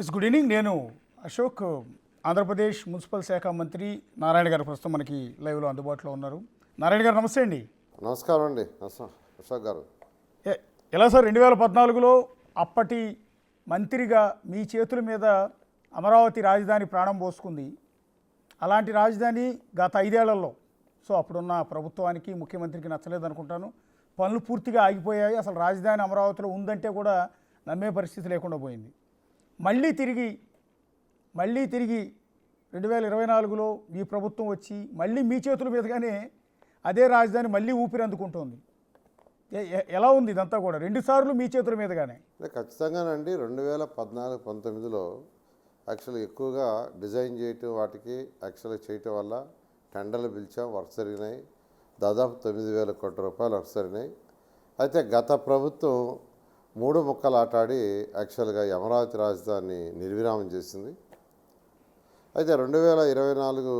Yes good evening. నేను Ashok, Andhra Pradesh municipal శాఖ మంత్రి నారాయణ గారు ప్రస్తుతం మనకి లైవ్లో అందుబాటులో ఉన్నారు. నారాయణ గారు నమస్తే అండి. నమస్కారం అండి అశోక్ గారు. ఎలా సార్ 2014లో అప్పటి మంత్రిగా మీ చేతుల మీద అమరావతి రాజధాని ప్రాణం పోసుకుంది. అలాంటి రాజధాని గత 5 ఏళ్లలో అప్పుడున్న ప్రభుత్వానికి ముఖ్యమంత్రికి నచ్చలేదు అనుకుంటాను. పనులు పూర్తిగా ఆగిపోయాయి. అసలు రాజధాని అమరావతిలో ఉందంటే కూడా నమ్మే పరిస్థితి లేకుండా పోయింది. మళ్ళీ తిరిగి 2024లో మీ ప్రభుత్వం వచ్చి మళ్ళీ మీ చేతుల మీదుగానే అదే రాజధాని మళ్ళీ ఊపిరి అందుకుంటోంది. ఎలా ఉంది ఇదంతా కూడా? 2 సార్లు మీ చేతుల మీదుగానే. ఖచ్చితంగానండి. 2014-19లో యాక్చువల్గా ఎక్కువగా డిజైన్ చేయటం వాటికి యాక్చువల్గా చేయటం వల్ల టెండర్లు పిలిచాం, వర్క్ జరిగినాయి. దాదాపు 9,000 కోట్ల రూపాయలు వర్క్ జరిగినాయి. అయితే గత ప్రభుత్వం 3 ముక్కలు ఆటాడి యాక్చువల్గా అమరావతి రాజధానిని నిర్విరామం చేసింది. అయితే 2024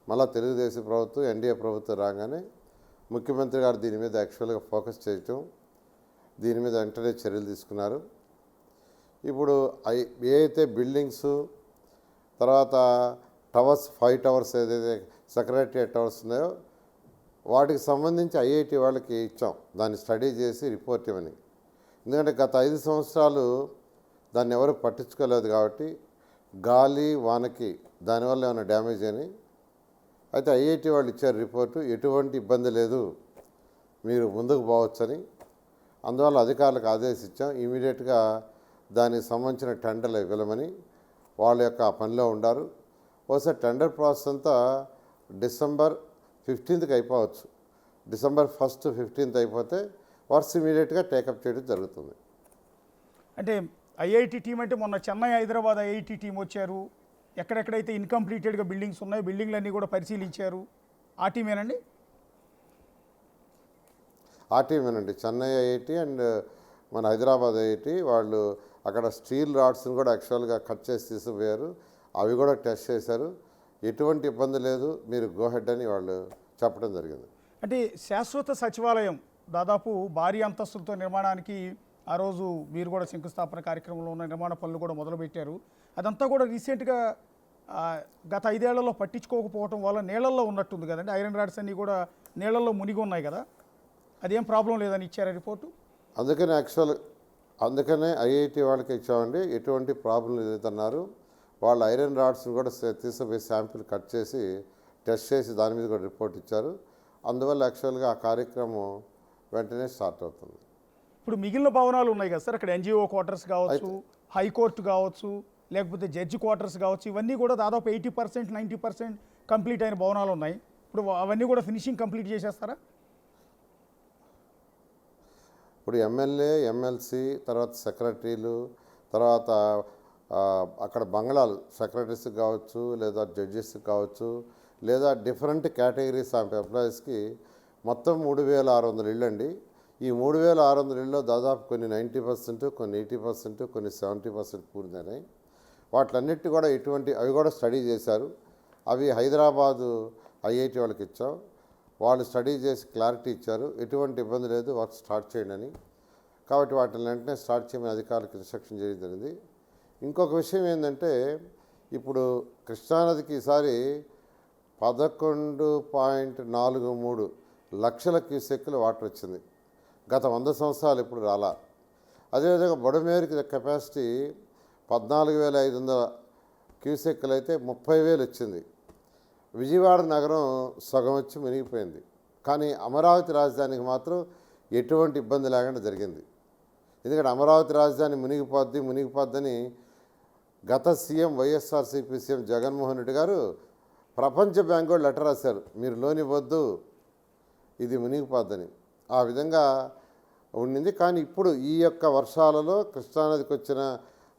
మళ్ళా తెలుగుదేశం ప్రభుత్వం ఎన్డీఏ ప్రభుత్వం రాగానే ముఖ్యమంత్రి గారు దీని మీద యాక్చువల్గా ఫోకస్ చేయటం, దీని మీద వెంటనే చర్యలు తీసుకున్నారు. ఇప్పుడు ఏ అయితే బిల్డింగ్స్, తర్వాత టవర్స్, 5 టవర్స్ ఏదైతే సెక్రటరియట్ టవర్స్ ఉన్నాయో వాటికి సంబంధించి ఐఐటి వాళ్ళకి ఇచ్చాం, దాన్ని స్టడీ చేసి రిపోర్ట్ ఇవ్వని. ఎందుకంటే గత 5 సంవత్సరాలు దాన్ని ఎవరు పట్టించుకోలేదు కాబట్టి గాలి వానకి దానివల్ల ఏమైనా డ్యామేజ్ అని. అయితే ఐఐటి వాళ్ళు ఇచ్చారు రిపోర్టు, ఎటువంటి ఇబ్బంది లేదు, మీరు ముందుకు పోవచ్చని. అందువల్ల అధికారులకు ఆదేశించాం, ఇమీడియట్గా దానికి సంబంధించిన టెండర్లు ఇవ్వమని. వాళ్ళ యొక్క పనిలో ఉండారు. ఒకసారి టెండర్ ప్రాసెస్ అంతా December 15కి అయిపోవచ్చు. December 1st, 15th అయిపోతే వర్క్స్ ఇమీడియట్గా టేకప్ చేయడం జరుగుతుంది. అంటే ఐఐటి టీం అంటే మొన్న చెన్నై, హైదరాబాద్ ఐఐటి టీం వచ్చారు. ఎక్కడెక్కడైతే ఇన్కంప్లీటెడ్గా బిల్డింగ్స్ ఉన్నాయో బిల్డింగ్లన్నీ కూడా పరిశీలించారు. ఆ టీమేనండి? ఆ టీమేనండి. చెన్నై ఐఐటి అండ్ మన హైదరాబాద్ ఐఐటి వాళ్ళు అక్కడ స్టీల్ రాడ్స్ని కూడా యాక్చువల్గా కట్ చేసి తీసుకుపోయారు. అవి కూడా టెస్ట్ చేశారు. ఎటువంటి ఇబ్బంది లేదు, మీరు గో హెడ్ అని వాళ్ళు చెప్పడం జరిగింది. అంటే శాశ్వత సచివాలయం దాదాపు భారీ అంతస్తులతో నిర్మాణానికి ఆ రోజు మీరు కూడా శంకుస్థాపన కార్యక్రమంలో ఉన్న నిర్మాణ పనులు కూడా మొదలుపెట్టారు. అదంతా కూడా రీసెంట్గా గత 5 ఏళ్లలో పట్టించుకోకపోవడం వల్ల నీళ్ళల్లో ఉన్నట్టుంది కదండి. ఐరన్ రాడ్స్ అన్నీ కూడా నీళ్ళల్లో మునిగి ఉన్నాయి కదా, అదేం ప్రాబ్లం లేదని ఇచ్చారా రిపోర్టు? అందుకనే ఐఐటి వాళ్ళకి ఇచ్చామండి, ఎటువంటి ప్రాబ్లం లేదన్నారు. వాళ్ళు ఐరన్ రాడ్స్ని కూడా తీసుకుపోయి శాంపిల్ కట్ చేసి టెస్ట్ చేసి దాని మీద కూడా రిపోర్ట్ ఇచ్చారు. అందువల్ల యాక్చువల్గా ఆ కార్యక్రమం వెంటనే స్టార్ట్ అవుతుంది. ఇప్పుడు మిగిలిన భవనాలు ఉన్నాయి కదా సార్, అక్కడ ఎన్జిఓ క్వార్టర్స్ కావచ్చు, హైకోర్టు కావచ్చు, లేకపోతే జడ్జి క్వార్టర్స్ కావచ్చు, ఇవన్నీ కూడా దాదాపు 80%, 90% కంప్లీట్ అయిన భవనాలు ఉన్నాయి. ఇప్పుడు అవన్నీ కూడా ఫినిషింగ్ కంప్లీట్ చేసేస్తారా? ఇప్పుడు ఎమ్మెల్యే, ఎమ్మెల్సీ, తర్వాత సెక్రటరీలు, తర్వాత అక్కడ బంగ్లాలు సెక్రటరీస్కి కావచ్చు, లేదా జడ్జెస్కి కావచ్చు, లేదా డిఫరెంట్ కేటగిరీస్ ఆఫ్ ఎంప్లాయీస్కి మొత్తం 3,600 ఇళ్ళు అండి. ఈ 3,600 ఇళ్ళలో దాదాపు కొన్ని 90%, కొన్ని 80%, కొన్ని 70% పూర్తయినాయి. వాటిలన్నిటి కూడా అవి కూడా స్టడీ చేశారు. అవి హైదరాబాదు ఐఐటి వాళ్ళకి ఇచ్చాం. వాళ్ళు స్టడీ చేసి క్లారిటీ ఇచ్చారు, ఎటువంటి ఇబ్బంది లేదు, వర్క్ స్టార్ట్ చేయండి అని. కాబట్టి వాటిని వెంటనే స్టార్ట్ చేయమని అధికారులకు ఇన్స్ట్రక్షన్ చేయడం జరిగింది. ఇంకొక విషయం ఏంటంటే, ఇప్పుడు కృష్ణానదికి ఈసారి 11.43 లక్షల క్యూసెక్కుల వాటర్ వచ్చింది. గత 100 సంవత్సరాలు ఇప్పుడు రాలా. అదేవిధంగా బుడమేరుకి కెపాసిటీ 14,500 క్యూసెక్కులు అయితే 30,000 వచ్చింది. విజయవాడ నగరం సగం వచ్చి మునిగిపోయింది. కానీ అమరావతి రాజధానికి మాత్రం ఎటువంటి ఇబ్బంది లేకుండా జరిగింది. ఎందుకంటే అమరావతి రాజధాని మునిగిపోద్దని గత సీఎం వైఎస్ఆర్సీపీ సీఎం జగన్మోహన్ రెడ్డి గారు ప్రపంచ బ్యాంకు వాళ్ళు లెటర్ రాశారు, మీరు లోన్ ఇవ్వద్దు, ఇది మునిగిపోద్దని. ఆ విధంగా ఉండింది. కానీ ఇప్పుడు ఈ యొక్క వర్షాలలో కృష్ణానదికి వచ్చిన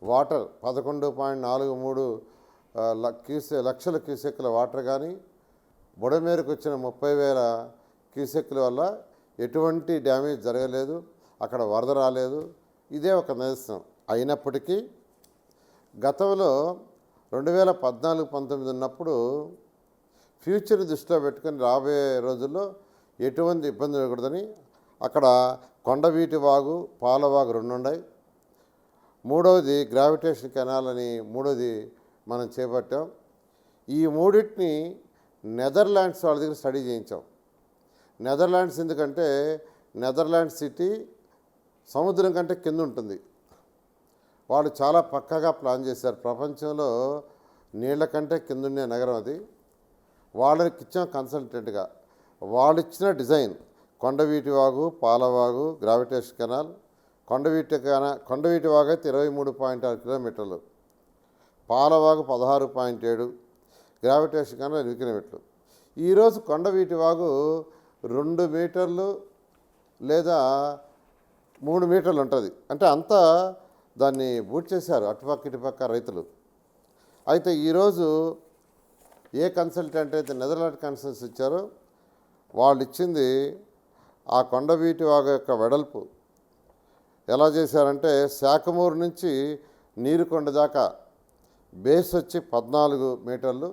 వాటర్ 11.43 లక్షల క్యూసెక్కుల వాటర్ కానీ, బుడమేరుకు వచ్చిన 30,000 క్యూసెక్కుల వల్ల ఎటువంటి డ్యామేజ్ జరగలేదు, అక్కడ వరద రాలేదు. ఇదే ఒక నిదర్శనం. అయినప్పటికీ గతంలో 2014-19 ఉన్నప్పుడు ఫ్యూచర్ దృష్టిలో పెట్టుకొని రాబోయే రోజుల్లో ఎటువంటి ఇబ్బంది ఉండకూడదని అక్కడ కొండవీటి వాగు, పాలవాగు 2 ఉన్నాయి. మూడవది గ్రావిటేషన్ కెనాల్ అని మూడోది మనం చేపట్టాం. ఈ మూడింటిని నెదర్లాండ్స్ వాళ్ళ దగ్గర స్టడీ చేయించాం. నెదర్లాండ్స్ ఎందుకంటే నెదర్లాండ్ సిటీ సముద్రం కంటే కింద ఉంటుంది. వాళ్ళు చాలా పక్కాగా ప్లాన్ చేశారు. ప్రపంచంలో నీళ్ల కంటే కిందుండే నగరం అది. వాళ్ళకి ఇచ్చాం కన్సల్టెంట్గా. వాళ్ళు ఇచ్చిన design Kondaveeti Vagu, Palavagu, gravitation canal. Kondaveeti Vagu అయితే 23.6 కిలోమీటర్లు, పాలవాగు 16.7, గ్రావిటేషన్ కెనాల్ 8 కిలోమీటర్లు. ఈరోజు కొండవీటి వాగు 2 మీటర్లు లేదా 3 మీటర్లు ఉంటుంది. అంటే అంతా దాన్ని బూట్ చేశారు అటుపక్క ఇటుపక్క రైతులు. అయితే ఈరోజు ఏ కన్సల్టెంట్ అయితే నెదర్లాండ్ కన్సల్టెంట్స్ ఇచ్చారో వాళ్ళు ఇచ్చింది ఆ కొండవీటి వాగు యొక్క వెడల్పు ఎలా చేశారంటే శాఖమూరు నుంచి నీరుకొండ దాకా బేస్ వచ్చి 14 మీటర్లు,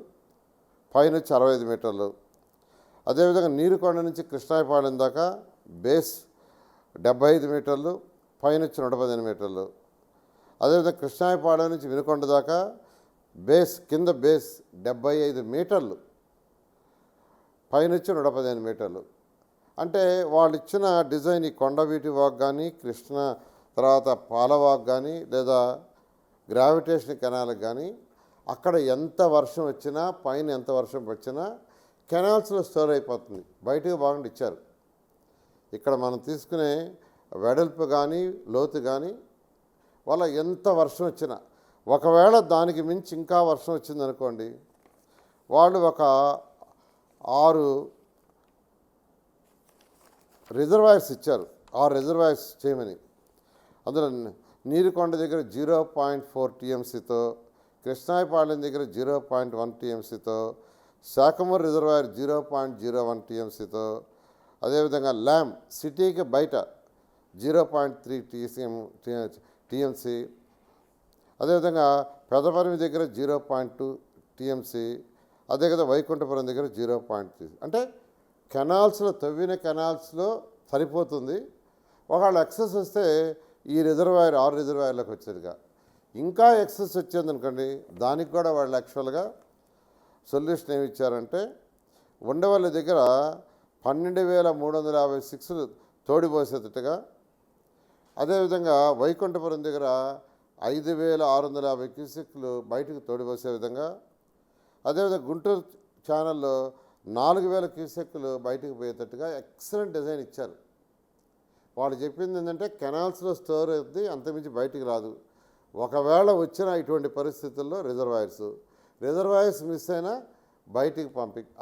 పైనొచ్చి 65 మీటర్లు. అదేవిధంగా నీరుకొండ నుంచి కృష్ణాయపాలెం దాకా బేస్ 75 మీటర్లు, పైనొచ్చి 115 మీటర్లు. అదేవిధంగా కృష్ణాయపాలెం నుంచి వినుకొండ దాకా కింద బేస్ 75 మీటర్లు, పైనొచ్చి 115 మీటర్లు. అంటే వాళ్ళు ఇచ్చిన డిజైన్ ఈ కొండవీటి వాగ్ కానీ, కృష్ణ తర్వాత పాలవాగ్ కానీ, లేదా గ్రావిటేషన్ కెనాల్కి కానీ అక్కడ ఎంత వర్షం వచ్చినా, పైన ఎంత వర్షం వచ్చినా కెనాల్స్లో స్టోర్ అయిపోతుంది. బయటకు బాగుండి ఇచ్చారు. ఇక్కడ మనం తీసుకునే వెడల్పు కానీ, లోతు కానీ వాళ్ళ ఎంత వర్షం వచ్చినా, ఒకవేళ దానికి మించి ఇంకా వర్షం వచ్చిందనుకోండి, వాళ్ళు ఒక 6 రిజర్వాయర్స్ ఇచ్చారు. 6 రిజర్వాయర్స్ చేయమని. అందులో నీరుకొండ దగ్గర 0.4 టీఎంసీతో, కృష్ణాయపాలెం దగ్గర 0.1 టీఎంసీతో, శాఖమూరు రిజర్వాయర్ 0.01 టీఎంసీతో, అదేవిధంగా ల్యామ్ సిటీకి బయట 0.3 టీఎంసీ, అదేవిధంగా పెదపరిమి దగ్గర 0.2 టీఎంసీ, అదే కదా వైకుంఠపురం దగ్గర 0.3. అంటే కెనాల్స్లో తవ్విన కెనాల్స్లో సరిపోతుంది. ఒకవేళ ఎక్సెస్ వస్తే ఈ రిజర్వాయర్ 6 రిజర్వాయర్లకు వచ్చేదిగా. ఇంకా ఎక్సెస్ వచ్చేదనుకోండి, దానికి కూడా వాళ్ళు యాక్చువల్గా సొల్యూషన్ ఏమి ఇచ్చారంటే ఉండవల్లి దగ్గర 12,356 తోడిపోసేటట్టుగా, అదేవిధంగా వైకుంఠపురం దగ్గర 5,650 క్యూసెక్లు బయటకు తోడిపోసే విధంగా, అదేవిధంగా గుంటూరు ఛానల్లో 4,000 క్యూసెక్లు బయటకు పోయేటట్టుగా ఎక్సలెంట్ డిజైన్ ఇచ్చారు. వాళ్ళు చెప్పింది ఏంటంటే కెనాల్స్లో స్టోర్ అవుతుంది, అంతమించి బయటికి రాదు. ఒకవేళ వచ్చిన ఇటువంటి పరిస్థితుల్లో రిజర్వాయర్స్ మిస్ అయినా బయటికి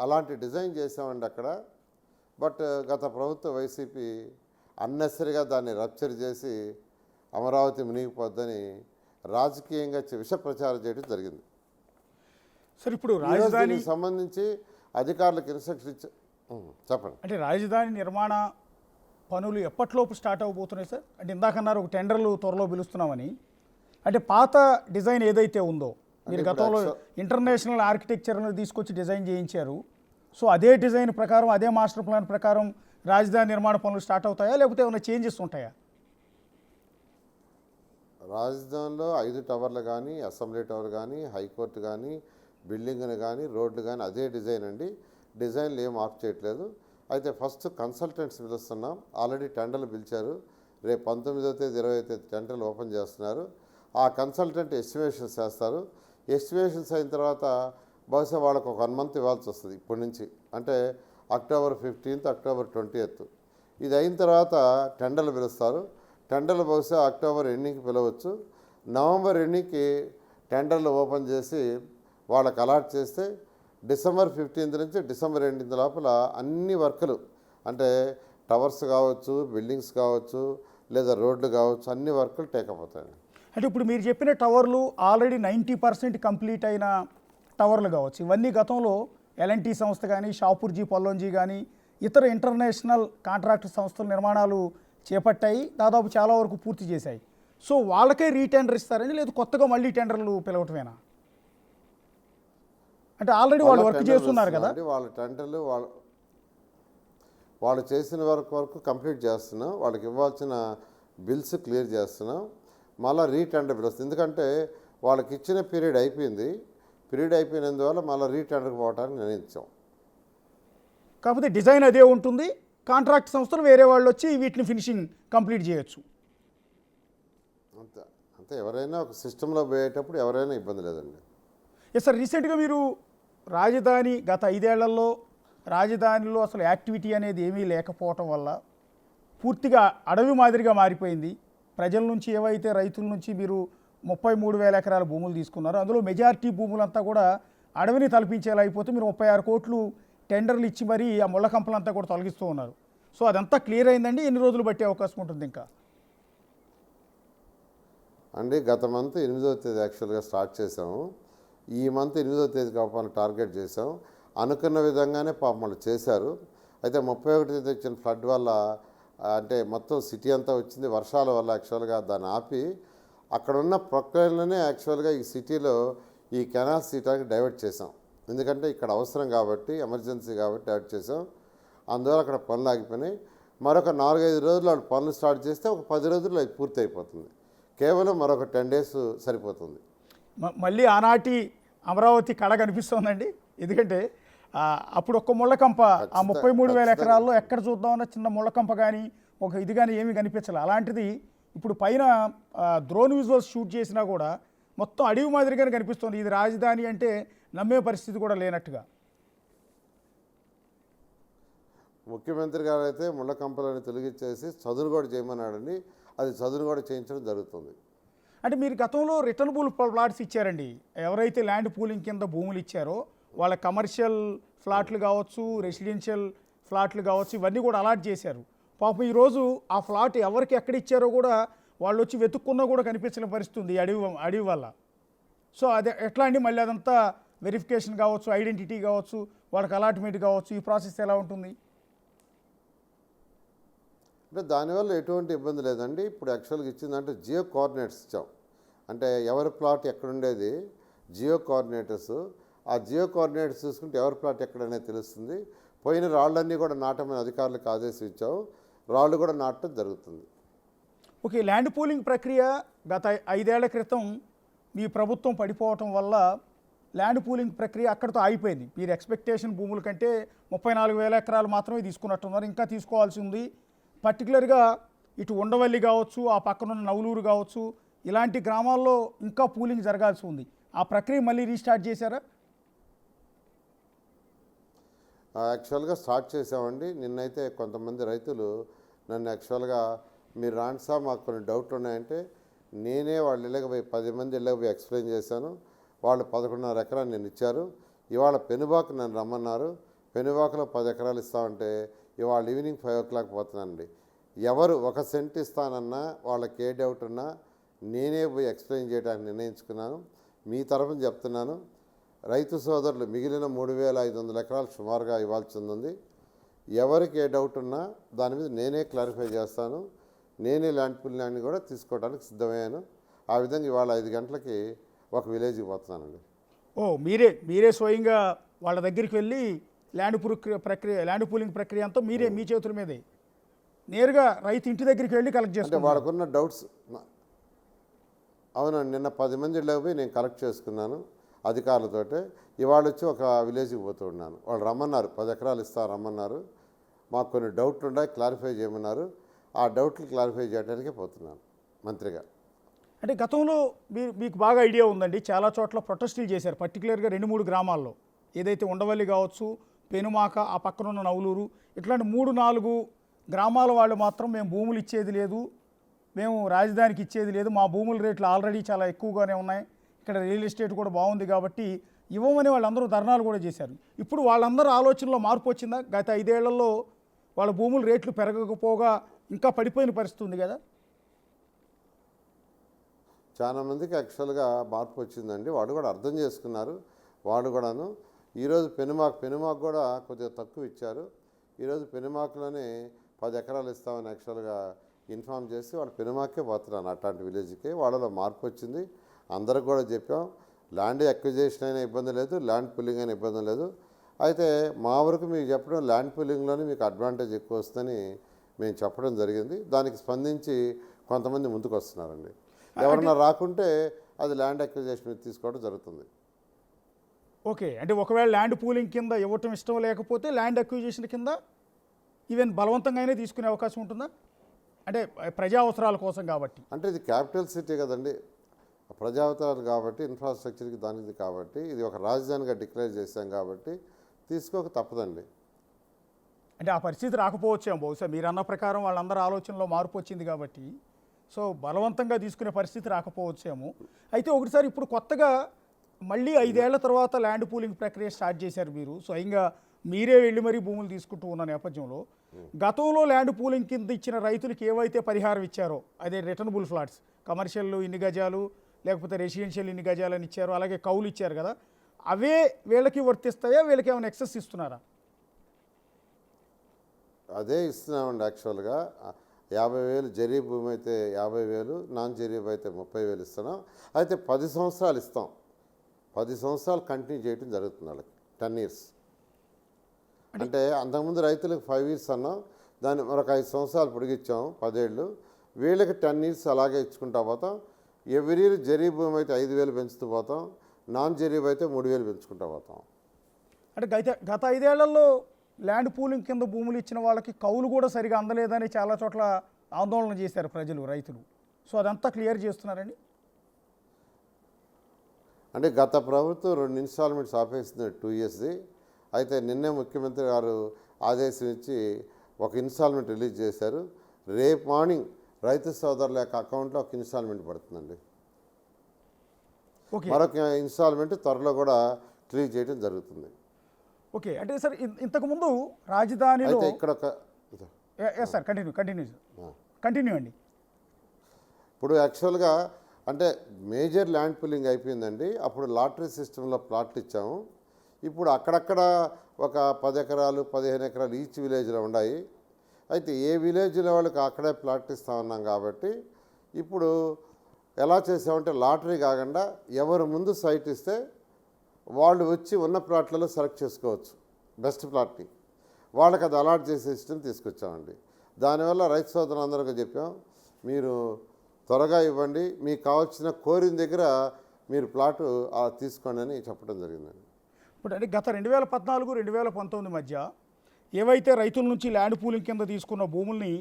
అలాంటి డిజైన్ చేసామండి అక్కడ. బట్ గత ప్రభుత్వ వైసీపీ అన్నెసరిగా దాన్ని రప్చర్ చేసి అమరావతి మునిగిపోద్దని రాజకీయంగా విష ప్రచారం చేయడం జరిగింది. సార్, ఇప్పుడు రాజధానికి సంబంధించి అధికారులకు ఇన్స్ట్రక్షన్ చెప్పండి. అంటే రాజధాని నిర్మాణ పనులు ఎప్పటిలోపు స్టార్ట్ అవ్వబోతున్నాయి సార్? అంటే ఇందాకన్నారు ఒక టెండర్లు త్వరలో పిలుస్తున్నామని. అంటే పాత డిజైన్ ఏదైతే ఉందో, మీరు గతంలో ఇంటర్నేషనల్ ఆర్కిటెక్చర్ను తీసుకొచ్చి డిజైన్ చేయించారు. సో అదే డిజైన్ ప్రకారం, అదే మాస్టర్ ప్లాన్ ప్రకారం రాజధాని నిర్మాణ పనులు స్టార్ట్ అవుతాయా, లేకపోతే ఏమైనా చేంజెస్ ఉంటాయా? రాజధానిలో 5 టవర్లు కానీ, అసెంబ్లీ టవర్ కానీ, హైకోర్టు కానీ, బిల్డింగ్లు కానీ, రోడ్లు కానీ అదే డిజైన్ అండి. డిజైన్లు ఏం మార్పు చేయట్లేదు. అయితే ఫస్ట్ కన్సల్టెంట్స్ పిలుస్తున్నాం. ఆల్రెడీ టెండర్లు పిలిచారు. రేపు 19వ తేదీ 20వ తేదీ టెండర్లు ఓపెన్ చేస్తున్నారు. ఆ కన్సల్టెంట్ ఎస్టిమేషన్స్ చేస్తారు. ఎస్టిమేషన్స్ అయిన తర్వాత బహుశా వాళ్ళకు ఒక 1 మంత్ ఇవ్వాల్సి వస్తుంది ఇప్పటి నుంచి. అంటే అక్టోబర్ 15th, అక్టోబర్ 20th. ఇది అయిన తర్వాత టెండర్లు పిలుస్తారు. టెండర్లు బహుశా అక్టోబర్ ఎండింగ్కి పిలవచ్చు. నవంబర్ ఎండింగ్కి టెండర్లు ఓపెన్ చేసి వాళ్ళకి అలాట్ చేస్తే డిసెంబర్ 15th నుంచి డిసెంబర్ 18th లోపల అన్ని వర్కులు, అంటే టవర్స్ కావచ్చు, బిల్డింగ్స్ కావచ్చు, లేదా రోడ్లు కావచ్చు, అన్ని వర్కులు టేకప్ అవుతాయి. అంటే ఇప్పుడు మీరు చెప్పిన టవర్లు ఆల్రెడీ 90% కంప్లీట్ అయిన టవర్లు కావచ్చు. ఇవన్నీ గతంలో ఎల్ఎన్టీ సంస్థ కానీ, షాపూర్జీ పల్లోంజీ కానీ, ఇతర ఇంటర్నేషనల్ కాంట్రాక్ట్ సంస్థల నిర్మాణాలు చేపట్టాయి, దాదాపు చాలా వరకు పూర్తి చేశాయి. సో వాళ్ళకే రీటెండర్ ఇస్తారని, లేదు కొత్తగా మళ్ళీ టెండర్లు పిలవటమేనా? అంటే ఆల్రెడీ వాళ్ళు వర్క్ చేస్తున్నారు కదా. వాళ్ళ టెండర్లు వాళ్ళు చేసిన వరకు కంప్లీట్ చేస్తున్నాం. వాళ్ళకి ఇవ్వాల్సిన బిల్స్ క్లియర్ చేస్తున్నాం. మళ్ళీ రీటెండర్ పిలుస్తుంది. ఎందుకంటే వాళ్ళకి ఇచ్చిన పీరియడ్ అయిపోయింది. పీరియడ్ అయిపోయినందువల్ల మళ్ళీ రీటెండర్కి పోవడానికి నిర్ణయించాం. కాకపోతే డిజైన్ అదే ఉంటుంది, కాంట్రాక్ట్ సంస్థలు వేరే వాళ్ళు వచ్చి వీటిని ఫినిషింగ్ కంప్లీట్ చేయొచ్చు. అంతే అంతే ఎవరైనా ఒక సిస్టంలో పోయేటప్పుడు ఎవరైనా ఇబ్బంది లేదండి. ఎస్ సార్, రీసెంట్గా మీరు రాజధాని గత 5 ఏళ్లలో రాజధానిలో అసలు యాక్టివిటీ అనేది ఏమీ లేకపోవటం వల్ల పూర్తిగా అడవి మాదిరిగా మారిపోయింది. ప్రజల నుంచి ఏవైతే రైతుల నుంచి మీరు 33,000 ఎకరాల భూములు తీసుకున్నారో అందులో మెజారిటీ భూములంతా కూడా అడవిని తలపించేలా అయిపోతే మీరు 36 కోట్లు టెండర్లు ఇచ్చి మరీ ఆ ముళ్ళ కంపలంతా కూడా తొలగిస్తూ ఉన్నారు. సో అదంతా క్లియర్ అయిందండి, ఎన్ని రోజులు పట్టే అవకాశం ఉంటుంది ఇంకా? అండి గత మంత్ 8వ తేదీ యాక్చువల్గా స్టార్ట్ చేసాము. ఈ మంత్ 8వ తేదీ కాపాలని టార్గెట్ చేసాం. అనుకున్న విధంగానే పాపం వాళ్ళు చేశారు. అయితే 31వ తేదీ వచ్చిన ఫ్లడ్ వల్ల అంటే మొత్తం సిటీ అంతా వచ్చింది. వర్షాల వల్ల యాక్చువల్గా దాన్ని ఆపి అక్కడ ఉన్న ప్రొక్లైన్లోనే యాక్చువల్గా ఈ సిటీలో ఈ కెనాల్స్ తీయడానికి డైవర్ట్ చేసాం. ఎందుకంటే ఇక్కడ అవసరం కాబట్టి, ఎమర్జెన్సీ కాబట్టి డైవర్ట్ చేసాం. అందువల్ల అక్కడ పనులు ఆగిపోయినాయి. మరొక 4-5 రోజులు వాళ్ళు పనులు స్టార్ట్ చేస్తే ఒక 10 రోజుల్లో అది పూర్తి అయిపోతుంది. కేవలం మరొక 10 డేస్ సరిపోతుంది. మళ్ళీ ఆనాటి అమరావతి కళ కనిపిస్తోందండి. ఎందుకంటే అప్పుడు ఒక్క ముళ్ళకంప ఆ 33,000 ఎకరాల్లో ఎక్కడ చూద్దామన్నా చిన్న ముళ్ళకంప కానీ ఒక ఇది కానీ ఏమీ కనిపించాలి. అలాంటిది ఇప్పుడు పైన డ్రోన్ విజువల్స్ షూట్ చేసినా కూడా మొత్తం అడవి మాదిరిగానే కనిపిస్తుంది. ఇది రాజధాని అంటే నమ్మే పరిస్థితి కూడా లేనట్టుగా. ముఖ్యమంత్రి గారు అయితే ముళ్ళ కంపలను తొలగించేసి చదును కూడా చేయమన్నాడండి. అది చదును కూడా చేయించడం జరుగుతుంది. అంటే మీరు గతంలో రిటర్నబుల్ ప్లాట్స్ ఇచ్చారండి. ఎవరైతే ల్యాండ్ పూలింగ్ కింద భూములు ఇచ్చారో వాళ్ళ కమర్షియల్ ఫ్లాట్లు కావచ్చు, రెసిడెన్షియల్ ఫ్లాట్లు కావచ్చు, ఇవన్నీ కూడా అలాట్ చేశారు. పాపం ఈరోజు ఆ ఫ్లాట్ ఎవరికి ఎక్కడ ఇచ్చారో కూడా వాళ్ళు వచ్చి వెతుక్కున్నా కూడా కనిపించిన పరిస్థితి ఉంది అడవి వల్ల. సో అదే ఎట్లా అండి, మళ్ళీ అదంతా వెరిఫికేషన్ కావచ్చు, ఐడెంటిటీ కావచ్చు, వాళ్ళకి అలాట్మెంట్ కావచ్చు, ఈ ప్రాసెస్ ఎలా ఉంటుంది? అంటే దానివల్ల ఎటువంటి ఇబ్బంది లేదండి. ఇప్పుడు యాక్చువల్గా ఇచ్చిందంటే జియో కోఆర్డినేట్స్ ఇచ్చాం. అంటే ఎవరి ప్లాట్ ఎక్కడుండేది జియో కోఆర్డినేటర్స్, ఆ జియో కోఆర్డినేట్స్ చూసుకుంటే ఎవరి ప్లాట్ ఎక్కడనేది తెలుస్తుంది. పోయిన రాళ్ళన్నీ కూడా నాటమని అధికారులకు ఆదేశం ఇచ్చాము. రాళ్ళు కూడా నాటడం జరుగుతుంది. ఓకే, ల్యాండ్ పూలింగ్ ప్రక్రియ గత 5 ఏళ్ల క్రితం మీ ప్రభుత్వం పడిపోవటం వల్ల ల్యాండ్ పూలింగ్ ప్రక్రియ అక్కడితో ఆగిపోయింది. మీరు ఎక్స్పెక్టేషన్ భూముల కంటే 34,000 ఎకరాలు మాత్రమే తీసుకున్నట్టున్నారు, ఇంకా తీసుకోవాల్సి ఉంది. పర్టికులర్గా ఇటు ఉండవల్లి కావచ్చు, ఆ పక్కనున్న నవలూరు కావచ్చు, ఇలాంటి గ్రామాల్లో ఇంకా పూలింగ్ జరగాల్సి ఉంది. ఆ ప్రక్రియ మళ్ళీ రీస్టార్ట్ చేశారా? యాక్చువల్గా స్టార్ట్ చేసామండి. నిన్నైతే కొంతమంది రైతులు నన్ను యాక్చువల్గా మీరు రాండి సార్ మాకు కొన్ని డౌట్లు ఉన్నాయంటే నేనే వాళ్ళ ఇళ్ళకి పోయి 10 మంది ఇళ్ళకి పోయి ఎక్స్ప్లెయిన్ చేశాను. వాళ్ళు 11.5 ఎకరాలు నేను ఇచ్చారు. ఇవాళ పెనుబాకు నన్ను రమ్మన్నారు. పెనుబాకులో 10 ఎకరాలు ఇస్తామంటే ఇవాళ ఈవినింగ్ 5 o'clock పోతున్నానండి. ఎవరు 1 సెంట్ ఇస్తానన్నా వాళ్ళకి ఏ డౌట్ ఉన్నా నేనే పోయి ఎక్స్ప్లెయిన్ చేయడానికి నిర్ణయించుకున్నాను. మీ తరఫున చెప్తున్నాను, రైతు సోదరులు మిగిలిన 3,500 ఎకరాలు సుమారుగా ఇవ్వాల్సి ఉంది. ఎవరికి ఏ డౌట్ ఉన్నా దాని మీద నేనే క్లారిఫై చేస్తాను. నేనే ల్యాండ్ పూలింగ్ కూడా తీసుకోవడానికి సిద్ధమయ్యాను. ఆ విధంగా ఇవాళ 5 గంటలకి ఒక విలేజ్కి పోతున్నానండి. మీరే స్వయంగా వాళ్ళ దగ్గరికి వెళ్ళి ల్యాండ్ పూలింగ్ ప్రక్రియ అంతా మీరే మీ చేతుల మీదే నేరుగా రైతు ఇంటి దగ్గరికి వెళ్ళి కలెక్ట్ అంటే చేసుకుంటారు. వాళ్ళకున్న డౌట్స్ అవునండి. నిన్న 10 మంది ఇళ్ళకి పోయి నేను కలెక్ట్ చేసుకున్నాను అధికారులతోటే. ఇవాళ వచ్చి ఒక విలేజ్కి పోతూ ఉన్నాను. వాళ్ళు రమ్మన్నారు, 10 ఎకరాలు ఇస్తారు రమ్మన్నారు. మాకు కొన్ని డౌట్లు ఉన్నాయి, క్లారిఫై చేయమన్నారు. ఆ డౌట్లు క్లారిఫై చేయడానికే పోతున్నాను మంత్రిగా. అంటే గతంలో మీకు బాగా ఐడియా ఉందండి, చాలా చోట్ల ప్రొటెస్టులు చేశారు, పర్టికులర్గా 2-3 గ్రామాల్లో. ఏదైతే ఉండవల్లి కావచ్చు, పెనుమాక, ఆ పక్కనున్న నవలూరు, ఇట్లాంటి 3-4 గ్రామాల వాళ్ళు మాత్రం మేము భూములు ఇచ్చేది లేదు, మేము రాజధానికి ఇచ్చేది లేదు, మా భూముల రేట్లు ఆల్రెడీ చాలా ఎక్కువగానే ఉన్నాయి, ఇక్కడ రియల్ ఎస్టేట్ కూడా బాగుంది కాబట్టి ఇవ్వమని వాళ్ళందరూ ధర్నాలు కూడా చేశారు. ఇప్పుడు వాళ్ళందరూ ఆలోచనలో మార్పు వచ్చిందా? గత 5 ఏళ్లలో వాళ్ళ భూముల రేట్లు పెరగకపోగా ఇంకా పడిపోయిన పరిస్థితి ఉంది కదా? చాలామందికి యాక్చువల్గా మార్పు వచ్చిందండి. వాడు కూడా అర్థం చేసుకున్నారు. వాడు కూడాను ఈరోజు పెనుమాకు కూడా కొద్దిగా తక్కువ ఇచ్చారు. ఈరోజు పెనుమాకులోనే 10 ఎకరాలు ఇస్తామని యాక్చువల్గా ఇన్ఫామ్ చేసి వాళ్ళు పెనుమాకే పోతున్నాను. అట్లాంటి విలేజ్కి వాళ్ళలో మార్పు వచ్చింది. అందరికి కూడా చెప్పాం, ల్యాండ్ అక్విజిషన్ అయినా ఇబ్బంది లేదు, ల్యాండ్ పూలింగ్ అయినా ఇబ్బంది లేదు. అయితే మా వరకు మీకు చెప్పడం ల్యాండ్ పూలింగ్లోనే మీకు అడ్వాంటేజ్ ఎక్కువ వస్తుందని మేము చెప్పడం జరిగింది. దానికి స్పందించి కొంతమంది ముందుకు వస్తున్నారండి. ఎవరన్నా రాకుంటే అది ల్యాండ్ అక్విజిషన్ మీద తీసుకోవడం జరుగుతుంది. ఓకే, అంటే ఒకవేళ ల్యాండ్ పూలింగ్ కింద ఇవ్వటం ఇష్టం లేకపోతే ల్యాండ్ అక్విజిషన్ కింద ఈవెన్ బలవంతంగా అయినా తీసుకునే అవకాశం ఉంటుందా? అంటే ప్రజా అవసరాల కోసం కాబట్టి. అంటే ఇది క్యాపిటల్ సిటీ కదండి, ప్రజావతారాలు కాబట్టి, ఇన్ఫ్రాస్ట్రక్చర్కి దానికి కాబట్టి, ఇది ఒక రాజధానిగా డిక్లేర్ చేశాం కాబట్టి తీసుకోక తప్పదండి. అంటే ఆ పరిస్థితి రాకపోవచ్చేమో బహుశా మీరు అన్న ప్రకారం వాళ్ళందరూ ఆలోచనలో మార్పు వచ్చింది కాబట్టి, సో బలవంతంగా తీసుకునే పరిస్థితి రాకపోవచ్చేమో. అయితే ఒకటిసారి ఇప్పుడు కొత్తగా మళ్ళీ 5 ఏళ్ల తర్వాత ల్యాండ్ పూలింగ్ ప్రక్రియ స్టార్ట్ చేశారు మీరు స్వయంగా, మీరే వెళ్ళి మరీ భూములు తీసుకుంటూ ఉన్న నేపథ్యంలో, గతంలో ల్యాండ్ పూలింగ్ కింద ఇచ్చిన రైతులకు ఏవైతే పరిహారం ఇచ్చారో, అదే రిటర్నబుల్ ఫ్లాట్స్, కమర్షియల్ ఇన్ని గజాలు లేకపోతే రెసిడెన్షియల్ ఇన్ని గజాలు అని ఇచ్చారు, అలాగే కౌలు ఇచ్చారు కదా, అవే వీళ్ళకి వర్తిస్తాయా? వీళ్ళకి ఏమైనా ఎక్సెస్ ఇస్తున్నారా? అదే ఇస్తున్నామండి. యాక్చువల్గా 50,000 జరీ భూమి అయితే 50,000, నాన్ జరీబ్ అయితే 30,000 ఇస్తున్నాం. అయితే 10 సంవత్సరాలు ఇస్తాం, 10 సంవత్సరాలు కంటిన్యూ చేయడం జరుగుతుంది వాళ్ళకి, 10 ఇయర్స్. అంటే అంతకుముందు రైతులకు 5 ఇయర్స్ అన్నాం, దాన్ని మరొక 5 సంవత్సరాలు పొడిగించాం, 10 ఏళ్ళు. వీళ్ళకి 10 ఇయర్స్ అలాగే ఇచ్చుకుంటా పోతాం. ఎవ్రీ ఇయర్ జరీ భూమి అయితే 5,000 పెంచుతూ పోతాం, నాన్ జరీబ్ అయితే 3,000 పెంచుకుంటా పోతాం. అంటే గత 5 ఏళ్లలో ల్యాండ్ పూలింగ్ కింద భూములు ఇచ్చిన వాళ్ళకి కౌలు కూడా సరిగా అందలేదని చాలా చోట్ల ఆందోళన చేశారు ప్రజలు, రైతులు. సో అదంతా క్లియర్ చేస్తున్నారండి. అంటే గత ప్రభుత్వం 2 ఇన్స్టాల్మెంట్స్ ఆపేసింది 2 ఇయర్స్ది. అయితే నిన్నే ముఖ్యమంత్రి గారు ఆదేశం ఇచ్చి ఒక ఇన్స్టాల్మెంట్ రిలీజ్ చేశారు. రేపు మార్నింగ్ రైతు సోదరుల యొక్క అకౌంట్లో ఒక ఇన్స్టాల్మెంట్ పడుతుందండి. ఓకే, మరొక ఇన్స్టాల్మెంట్ త్వరలో కూడా క్లియర్ చేయడం జరుగుతుంది. ఓకే. అంటే సార్ ఇంతకుముందు రాజధానిలో అయితే ఇక్కడ ఒక సార్ కంటిన్యూ అండి. ఇప్పుడు యాక్చువల్గా అంటే మేజర్ ల్యాండ్ పుల్లింగ్ అయిపోయిందండి. అప్పుడు లాటరీ సిస్టంలో ప్లాట్లు ఇచ్చాము. ఇప్పుడు అక్కడక్కడ ఒక 10 ఎకరాలు 15 ఎకరాలు ఈచ్ విలేజ్లో ఉన్నాయి. అయితే ఏ విలేజ్లో వాళ్ళకి అక్కడే ప్లాట్ ఇస్తా ఉన్నాం కాబట్టి ఇప్పుడు ఎలా చేసామంటే లాటరీ కాకుండా ఎవరు ముందు సైట్ ఇస్తే వాళ్ళు వచ్చి ఉన్న ప్లాట్లలో సెలెక్ట్ చేసుకోవచ్చు బెస్ట్ ప్లాట్ని. వాళ్ళకి అది అలాట్ చేసే సిస్టమ్ తీసుకొచ్చామండి. దానివల్ల రైతు సోదరులందరికీ చెప్పాం, మీరు త్వరగా ఇవ్వండి, మీకు కావాల్సిన కోరిన దగ్గర మీరు ప్లాటు తీసుకోండి అని చెప్పడం జరిగిందండి. ఇప్పుడు అంటే గత 2014-2019 మధ్య ఏవైతే రైతుల నుంచి ల్యాండ్ పూలింగ్ కింద తీసుకున్న భూముల్ని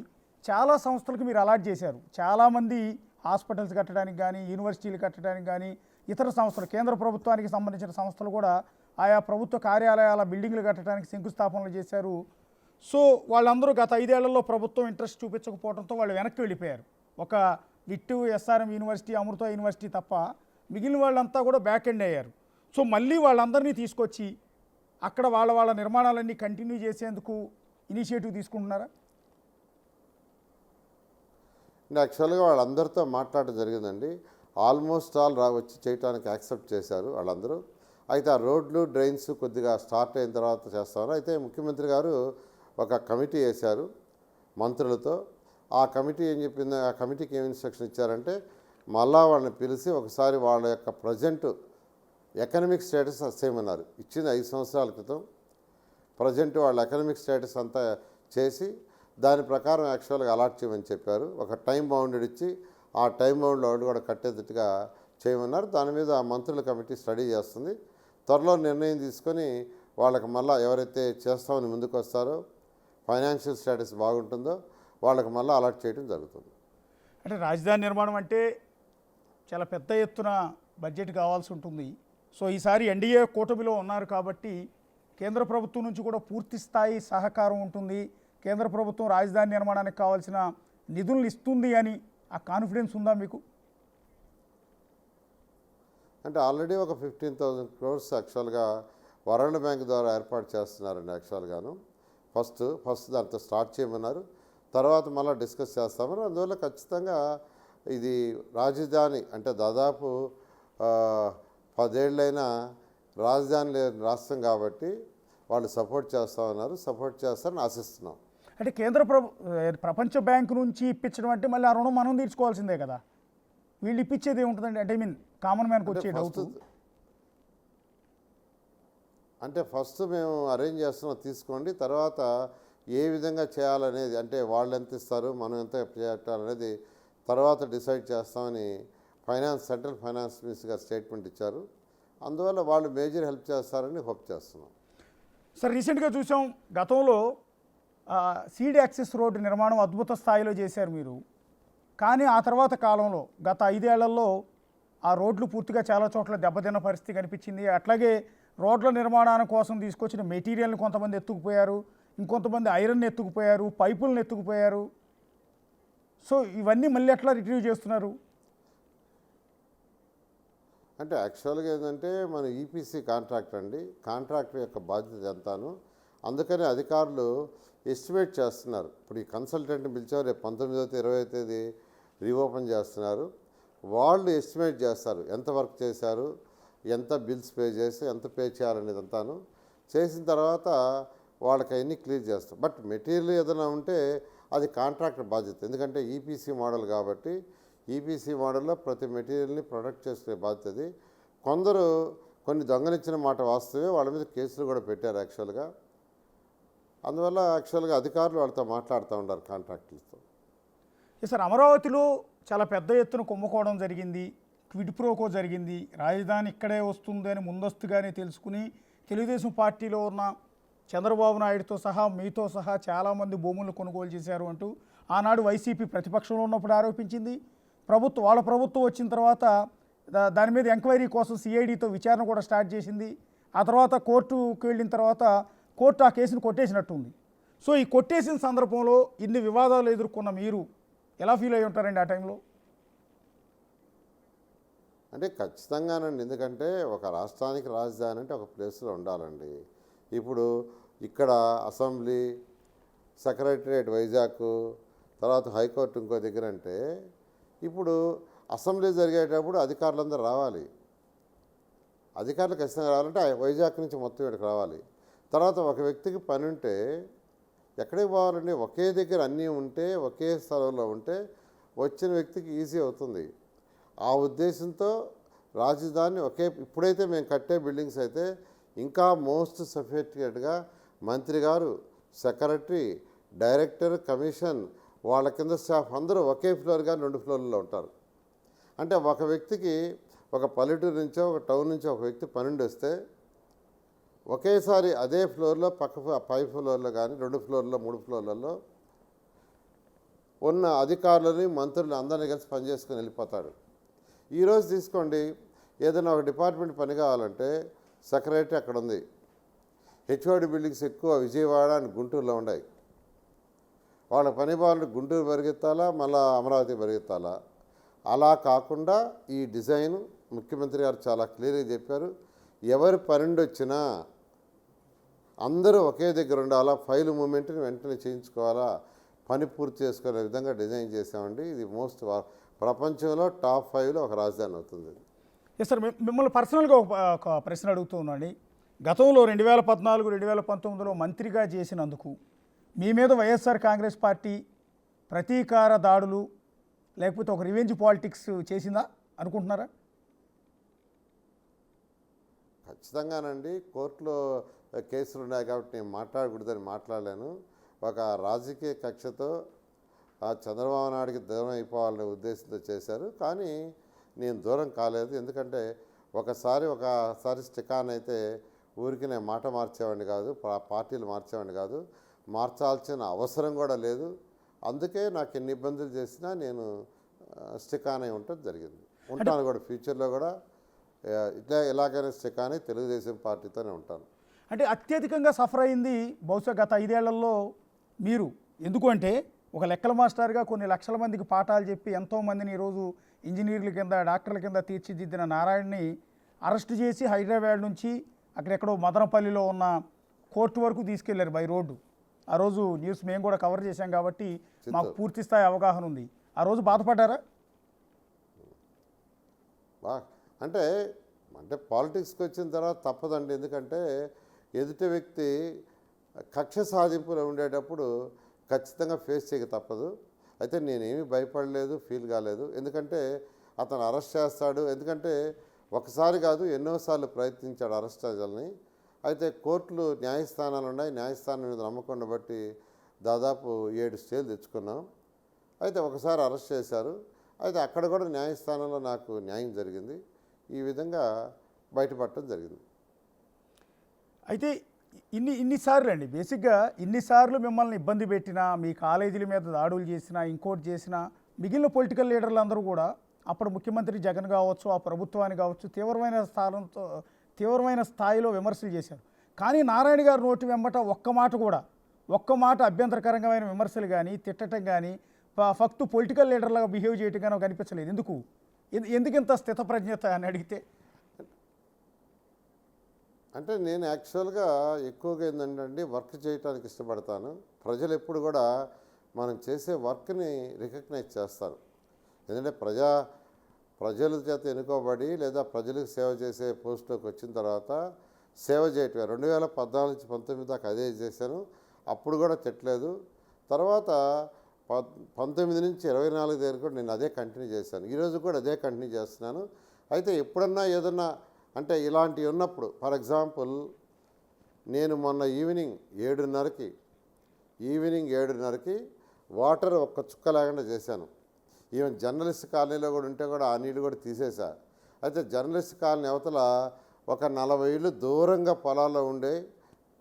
చాలా సంస్థలకు మీరు అలాట్ చేశారు. చాలామంది హాస్పిటల్స్ కట్టడానికి కానీ, యూనివర్సిటీలు కట్టడానికి కానీ, ఇతర సంస్థలు, కేంద్ర ప్రభుత్వానికి సంబంధించిన సంస్థలు కూడా ఆయా ప్రభుత్వ కార్యాలయాల బిల్డింగ్లు కట్టడానికి శంకుస్థాపనలు చేశారు. సో వాళ్ళందరూ గత 5 ఏళ్లలో ప్రభుత్వం ఇంట్రెస్ట్ చూపించకపోవడంతో వాళ్ళు వెనక్కి వెళ్ళిపోయారు. ఒక విట్టు, ఎస్ఆర్ఎం యూనివర్సిటీ, అమృత యూనివర్సిటీ తప్ప మిగిలిన వాళ్ళంతా కూడా బ్యాక్ ఎండ్ అయ్యారు. సో మళ్ళీ వాళ్ళందరినీ తీసుకొచ్చి అక్కడ వాళ్ళ నిర్మాణాలన్నీ కంటిన్యూ చేసేందుకు ఇనిషియేటివ్ తీసుకుంటున్నారా? యాక్చువల్గా వాళ్ళందరితో మాట్లాడడం జరిగిందండి. ఆల్మోస్ట్ ఆల్ వచ్చి చేయడానికి యాక్సెప్ట్ చేశారు వాళ్ళందరూ. అయితే ఆ రోడ్లు, డ్రైన్స్ కొద్దిగా స్టార్ట్ అయిన తర్వాత చేస్తారు. అయితే ముఖ్యమంత్రి గారు ఒక కమిటీ వేశారు మంత్రులతో. ఆ కమిటీ ఏం చెప్పింది, ఆ కమిటీకి ఏం ఇన్స్ట్రక్షన్ ఇచ్చారంటే మళ్ళా వాళ్ళని పిలిచి ఒకసారి వాళ్ళ యొక్క ప్రజెంట్ ఎకనమిక్ స్టేటస్ చేయమన్నారు. ఇచ్చింది 5 సంవత్సరాల క్రితం. ప్రజెంట్ వాళ్ళ ఎకనమిక్ స్టేటస్ అంతా చేసి దాని ప్రకారం యాక్చువల్గా అలాట్ చేయమని చెప్పారు. ఒక టైం బౌండెడ్ ఇచ్చి ఆ టైం బౌండ్లో వాళ్ళు కూడా కట్టేటట్టుగా చేయమన్నారు. దాని మీద ఆ మంత్రుల కమిటీ స్టడీ చేస్తుంది. త్వరలో నిర్ణయం తీసుకొని వాళ్ళకి మళ్ళీ ఎవరైతే చేస్తామని ముందుకు వస్తారో, ఫైనాన్షియల్ స్టేటస్ బాగుంటుందో వాళ్ళకి మళ్ళీ అలాట్ చేయడం జరుగుతుంది. అంటే రాజధాని నిర్మాణం అంటే చాలా పెద్ద ఎత్తున బడ్జెట్ కావాల్సి ఉంటుంది. సో ఈసారి ఎన్డీఏ కూటమిలో ఉన్నారు కాబట్టి కేంద్ర ప్రభుత్వం నుంచి కూడా పూర్తి స్థాయి సహకారం ఉంటుంది. కేంద్ర ప్రభుత్వం రాజధాని నిర్మాణానికి కావాల్సిన నిధులను ఇస్తుంది అని ఆ కాన్ఫిడెన్స్ ఉందా మీకు? అంటే ఆల్రెడీ ఒక 15,000 crores యాక్చువల్గా వరల్డ్ బ్యాంక్ ద్వారా ఏర్పాటు చేస్తున్నారండి. యాక్చువల్గాను ఫస్ట్ దాంతో స్టార్ట్ చేయమన్నారు. తర్వాత మళ్ళీ డిస్కస్ చేస్తామని. అందువల్ల ఖచ్చితంగా ఇది రాజధాని అంటే దాదాపు 10 ఏళ్ళైనా రాజధాని లేని రాష్ట్రం కాబట్టి వాళ్ళు సపోర్ట్ చేస్తామన్నారు. సపోర్ట్ చేస్తారని ఆశిస్తున్నాం. అంటే ప్రపంచ బ్యాంకు నుంచి ఇప్పించడం అంటే మళ్ళీ ఆ రుణం మనం తీర్చుకోవాల్సిందే కదా. వీళ్ళు ఇప్పించేది ఏముంటుందండి? అంటే కామన్ మ్యాన్కి వచ్చే డౌట్. అంటే ఫస్ట్ మేము అరేంజ్ చేస్తున్నాం, తీసుకోండి. తర్వాత ఏ విధంగా చేయాలనేది, అంటే వాళ్ళు ఎంత ఇస్తారు, మనం ఎంత పెట్టాలనేది తర్వాత డిసైడ్ చేస్తామని సెంట్రల్ ఫైనాన్స్ మినిస్టర్ గారు స్టేట్మెంట్ ఇచ్చారు. అందువల్ల వాళ్ళు మేజర్ హెల్ప్ చేస్తారని హోప్ చేస్తున్నాం. సార్ రీసెంట్గా చూసాం, గతంలో సీడ్ యాక్సెస్ రోడ్డు నిర్మాణం అద్భుత స్థాయిలో చేశారు మీరు. కానీ ఆ తర్వాత కాలంలో గత 5 ఏళ్లలో ఆ రోడ్లు పూర్తిగా చాలా చోట్ల దెబ్బతిన్న పరిస్థితి కనిపించింది. అట్లాగే రోడ్ల నిర్మాణాల కోసం తీసుకొచ్చిన మెటీరియల్ని కొంతమంది ఎత్తుకుపోయారు, ఇంకొంతమంది ఐరన్ ఎత్తుకుపోయారు, పైపులను ఎత్తుకుపోయారు. సో ఇవన్నీ మళ్ళీ ఎట్లా రిట్రీవ్ చేస్తున్నారు? అంటే యాక్చువల్గా ఏంటంటే మన ఈపీసీ కాంట్రాక్ట్ అండి, కాంట్రాక్టర్ యొక్క బాధ్యత ఎంతాను. అందుకని అధికారులు ఎస్టిమేట్ చేస్తున్నారు. ఇప్పుడు ఈ కన్సల్టెంట్ని పిలిచారు, రేపు 19వ తేదీ 20వ తేదీ రీఓపెన్ చేస్తున్నారు. వాళ్ళు ఎస్టిమేట్ చేస్తారు ఎంత వర్క్ చేశారు, ఎంత బిల్స్ పే చేసి ఎంత పే చేయాలనేది అంతాను. చేసిన తర్వాత వాళ్ళకి అవన్నీ క్లియర్ చేస్తాం. బట్ మెటీరియల్ ఏదైనా ఉంటే అది కాంట్రాక్టర్ బాధ్యత. ఎందుకంటే ఈపీసీ మోడల్ కాబట్టి ఈపీసీ మోడల్లో ప్రతి మెటీరియల్ని ప్రొడక్ట్ చేసుకునే బాధ్యత. కొందరు కొన్ని దొంగలించిన మాట వాస్తవే, వాళ్ళ మీద కేసులు కూడా పెట్టారు యాక్చువల్గా. అందువల్ల యాక్చువల్గా అధికారులు వాళ్ళతో మాట్లాడుతూ ఉంటారు కాంట్రాక్టర్లతో. సార్ అమరావతిలో చాలా పెద్ద ఎత్తున కుంభకోణం జరిగింది, క్విడ్ ప్రోకో జరిగింది. రాజధాని ఇక్కడే వస్తుంది అని ముందస్తుగానే తెలుసుకుని తెలుగుదేశం పార్టీలో ఉన్న చంద్రబాబు నాయుడుతో సహా మీతో సహా చాలామంది భూములు కొనుగోలు చేశారు అంటూ ఆనాడు వైసీపీ ప్రతిపక్షంలో ఉన్నప్పుడు ఆరోపించింది. వాళ్ళ ప్రభుత్వం వచ్చిన తర్వాత దాని మీద ఎంక్వైరీ కోసం సిఐడితో విచారణ కూడా స్టార్ట్ చేసింది. ఆ తర్వాత కోర్టుకు వెళ్ళిన తర్వాత కోర్టు ఆ కేసును కొట్టేసినట్టుంది. సో ఈ కొట్టేసిన సందర్భంలో ఇన్ని వివాదాలు ఎదుర్కొన్న మీరు ఎలా ఫీల్ అయి ఉంటారండి ఆ టైంలో? అంటే ఖచ్చితంగానండి, ఎందుకంటే ఒక రాష్ట్రానికి రాజధాని అంటే ఒక ప్లేస్లో ఉండాలండి. ఇప్పుడు ఇక్కడ అసెంబ్లీ, సెక్రటరియట్ వైజాగ్, తర్వాత హైకోర్టు ఇంకో దగ్గర అంటే ఇప్పుడు అసెంబ్లీ జరిగేటప్పుడు అధికారులందరూ రావాలి. అధికారులు ఖచ్చితంగా రావాలంటే వైజాగ్ నుంచి మొత్తం ఇక్కడికి రావాలి. తర్వాత ఒక వ్యక్తికి పని ఉంటే ఎక్కడికి పోవాలండి? ఒకే దగ్గర అన్నీ ఉంటే, ఒకే స్థలంలో ఉంటే వచ్చిన వ్యక్తికి ఈజీ అవుతుంది. ఆ ఉద్దేశంతో రాజధాని ఇప్పుడైతే మేము కట్టే బిల్డింగ్స్ అయితే ఇంకా మోస్ట్ సఫిస్టికేటెడ్గా మంత్రి గారు, సెక్రటరీ, డైరెక్టర్, కమిషన్, వాళ్ళ కింద స్టాఫ్ అందరూ ఒకే ఫ్లోర్ కానీ 2 ఫ్లోర్లలో ఉంటారు. అంటే ఒక వ్యక్తికి ఒక పల్లెటూరు నుంచో ఒక టౌన్ నుంచో ఒక వ్యక్తి పనుండి వస్తే ఒకేసారి అదే ఫ్లోర్లో పై ఫ్లోర్లో కానీ 2 ఫ్లోర్లో 3 ఫ్లోర్లలో ఉన్న అధికారులని, మంత్రులు అందరినీ కలిసి పనిచేసుకొని వెళ్ళిపోతాడు. ఈరోజు తీసుకోండి, ఏదైనా ఒక డిపార్ట్మెంట్ పని కావాలంటే సెక్రటరీ అక్కడ ఉంది, హెచ్ఓడి బిల్డింగ్స్ ఎక్కువ విజయవాడ అండ్ గుంటూరులో ఉన్నాయి. వాళ్ళ పని బాగుంటే గుంటూరు పరిగెత్తాలా, మళ్ళీ అమరావతి పరిగెత్తాలా? అలా కాకుండా ఈ డిజైన్ ముఖ్యమంత్రి గారు చాలా క్లియర్గా చెప్పారు. ఎవరి పనుండి వచ్చినా అందరూ ఒకే దగ్గర ఉండాలా, ఫైల్ మూమెంట్ని వెంటనే చేయించుకోవాలా, పని పూర్తి చేసుకునే విధంగా డిజైన్ చేసామండి. ఇది ప్రపంచంలో టాప్ 5లో ఒక రాజధాని అవుతుంది. ఎస్ సార్, మిమ్మల్ని పర్సనల్గా ఒక ప్రశ్న అడుగుతూ ఉన్నాండి. గతంలో 2014, 2019లో మంత్రిగా చేసినందుకు మీ మీద వైఎస్ఆర్ కాంగ్రెస్ పార్టీ ప్రతీకార దాడులు లేకపోతే ఒక రివెంజ్ పాలిటిక్స్ చేసిందా అనుకుంటున్నారా? ఖచ్చితంగానండి. కోర్టులో కేసులు ఉన్నాయి కాబట్టి నేను మాట్లాడకూడదని మాట్లాడలేను. ఒక రాజకీయ కక్షతో చంద్రబాబు నాయుడికి దూరం అయిపోవాలనే ఉద్దేశంతో చేశారు. కానీ నేను దూరం కాలేదు. ఎందుకంటే ఒకసారి స్టిక్ ఆన్ అయితే ఊరికి నేను మాట మార్చేవాడిని కాదు, పార్టీలు మార్చేవాడిని కాదు, మార్చాల్సిన అవసరం కూడా లేదు. అందుకే నాకు ఎన్ని ఇబ్బందులు చేసినా నేను స్టిక్ ఆన్ అయి ఉండటం జరిగింది. ఉంటాను కూడా, ఫ్యూచర్లో కూడా ఎలాగైనా స్టిక్ ఆన్ అయి తెలుగుదేశం పార్టీతోనే ఉంటాను. అంటే అత్యధికంగా సఫర్ అయింది బహుశా గత 5 ఏళ్లలో మీరు. ఎందుకు అంటే ఒక లెక్కల మాస్టర్గా కొన్ని లక్షల మందికి పాఠాలు చెప్పి ఎంతోమందిని ఈరోజు ఇంజనీర్ల కింద, డాక్టర్ల కింద తీర్చిదిద్దిన నారాయణని అరెస్ట్ చేసి హైదరాబాద్ నుంచి అక్కడెక్కడో మదనపల్లిలో ఉన్న కోర్టు వరకు తీసుకెళ్లారు బై రోడ్డు. ఆ రోజు న్యూస్ మేము కూడా కవర్ చేశాం కాబట్టి మాకు పూర్తి స్థాయి అవగాహన ఉంది. ఆ రోజు బాధపడ్డారా? అంటే పాలిటిక్స్కి వచ్చిన తర్వాత తప్పదండి. ఎందుకంటే ఎదుటి వ్యక్తి కక్ష సాధింపులో ఉండేటప్పుడు ఖచ్చితంగా ఫేస్ చేయక తప్పదు. అయితే నేనేమీ భయపడలేదు, ఫీల్ కాలేదు. ఎందుకంటే అతను అరెస్ట్ చేస్తాడు. ఎందుకంటే ఒకసారి కాదు, ఎన్నోసార్లు ప్రయత్నించాడు అరెస్ట్ చేయాలని. అయితే కోర్టులు, న్యాయస్థానాలు ఉన్నాయి. న్యాయస్థానం మీద నమ్మకం బట్టి దాదాపు 7 స్టేలు తెచ్చుకున్నాం. అయితే ఒకసారి అరెస్ట్ చేశారు. అయితే అక్కడ కూడా న్యాయస్థానంలో నాకు న్యాయం జరిగింది. ఈ విధంగా బయటపడటం జరిగింది. అయితే ఇన్నిసార్లు అండి బేసిక్గా ఇన్నిసార్లు మిమ్మల్ని ఇబ్బంది పెట్టినా, మీ కాలేజీల మీద దాడులు చేసినా, ఇంకోటి చేసినా, మిగిలిన పొలిటికల్ లీడర్లు అందరూ కూడా అప్పుడు ముఖ్యమంత్రి జగన్ కావచ్చు, ఆ ప్రభుత్వాన్ని కావచ్చు, తీవ్రమైన స్థాయిలో విమర్శలు చేశారు. కానీ నారాయణ గారి నోటి వెంబట ఒక్క మాట అభ్యంతరకరంగా విమర్శలు కానీ, తిట్టడం కానీ, ఫక్తు పొలిటికల్ లీడర్లాగా బిహేవ్ చేయటం కానీ కనిపించలేదు. ఎందుకింత స్థితప్రజ్ఞత అని అడిగితే, అంటే నేను యాక్చువల్గా ఎక్కువగా ఏంటంటే వర్క్ చేయడానికి ఇష్టపడతాను. ప్రజలు ఎప్పుడు కూడా మనం చేసే వర్క్ని రికగ్నైజ్ చేస్తారు. ఎందుకంటే ప్రజల చేత ఎన్నుకోబడి లేదా ప్రజలకు సేవ చేసే పోస్టులోకి వచ్చిన తర్వాత సేవ చేయటమే. 2014 నుంచి 19 దాకా అదే చేశాను. అప్పుడు కూడా తిట్టలేదు. తర్వాత 19 నుంచి 24 దగ్గర కూడా నేను అదే కంటిన్యూ చేశాను. ఈరోజు కూడా అదే కంటిన్యూ చేస్తున్నాను. అయితే ఎప్పుడన్నా ఏదన్నా అంటే ఇలాంటివి ఉన్నప్పుడు, ఫర్ ఎగ్జాంపుల్ నేను మొన్న ఈవినింగ్ 7:30కి వాటర్ ఒక్క చుక్క లేకుండా చేశాను. ఈవెన్ జర్నలిస్ట్ కాలనీలో కూడా ఉంటే కూడా ఆ నీళ్ళు కూడా తీసేశా. అయితే జర్నలిస్ట్ కాలనీ అవతల ఒక 40 ఇళ్ళు దూరంగా పొలాల్లో ఉండే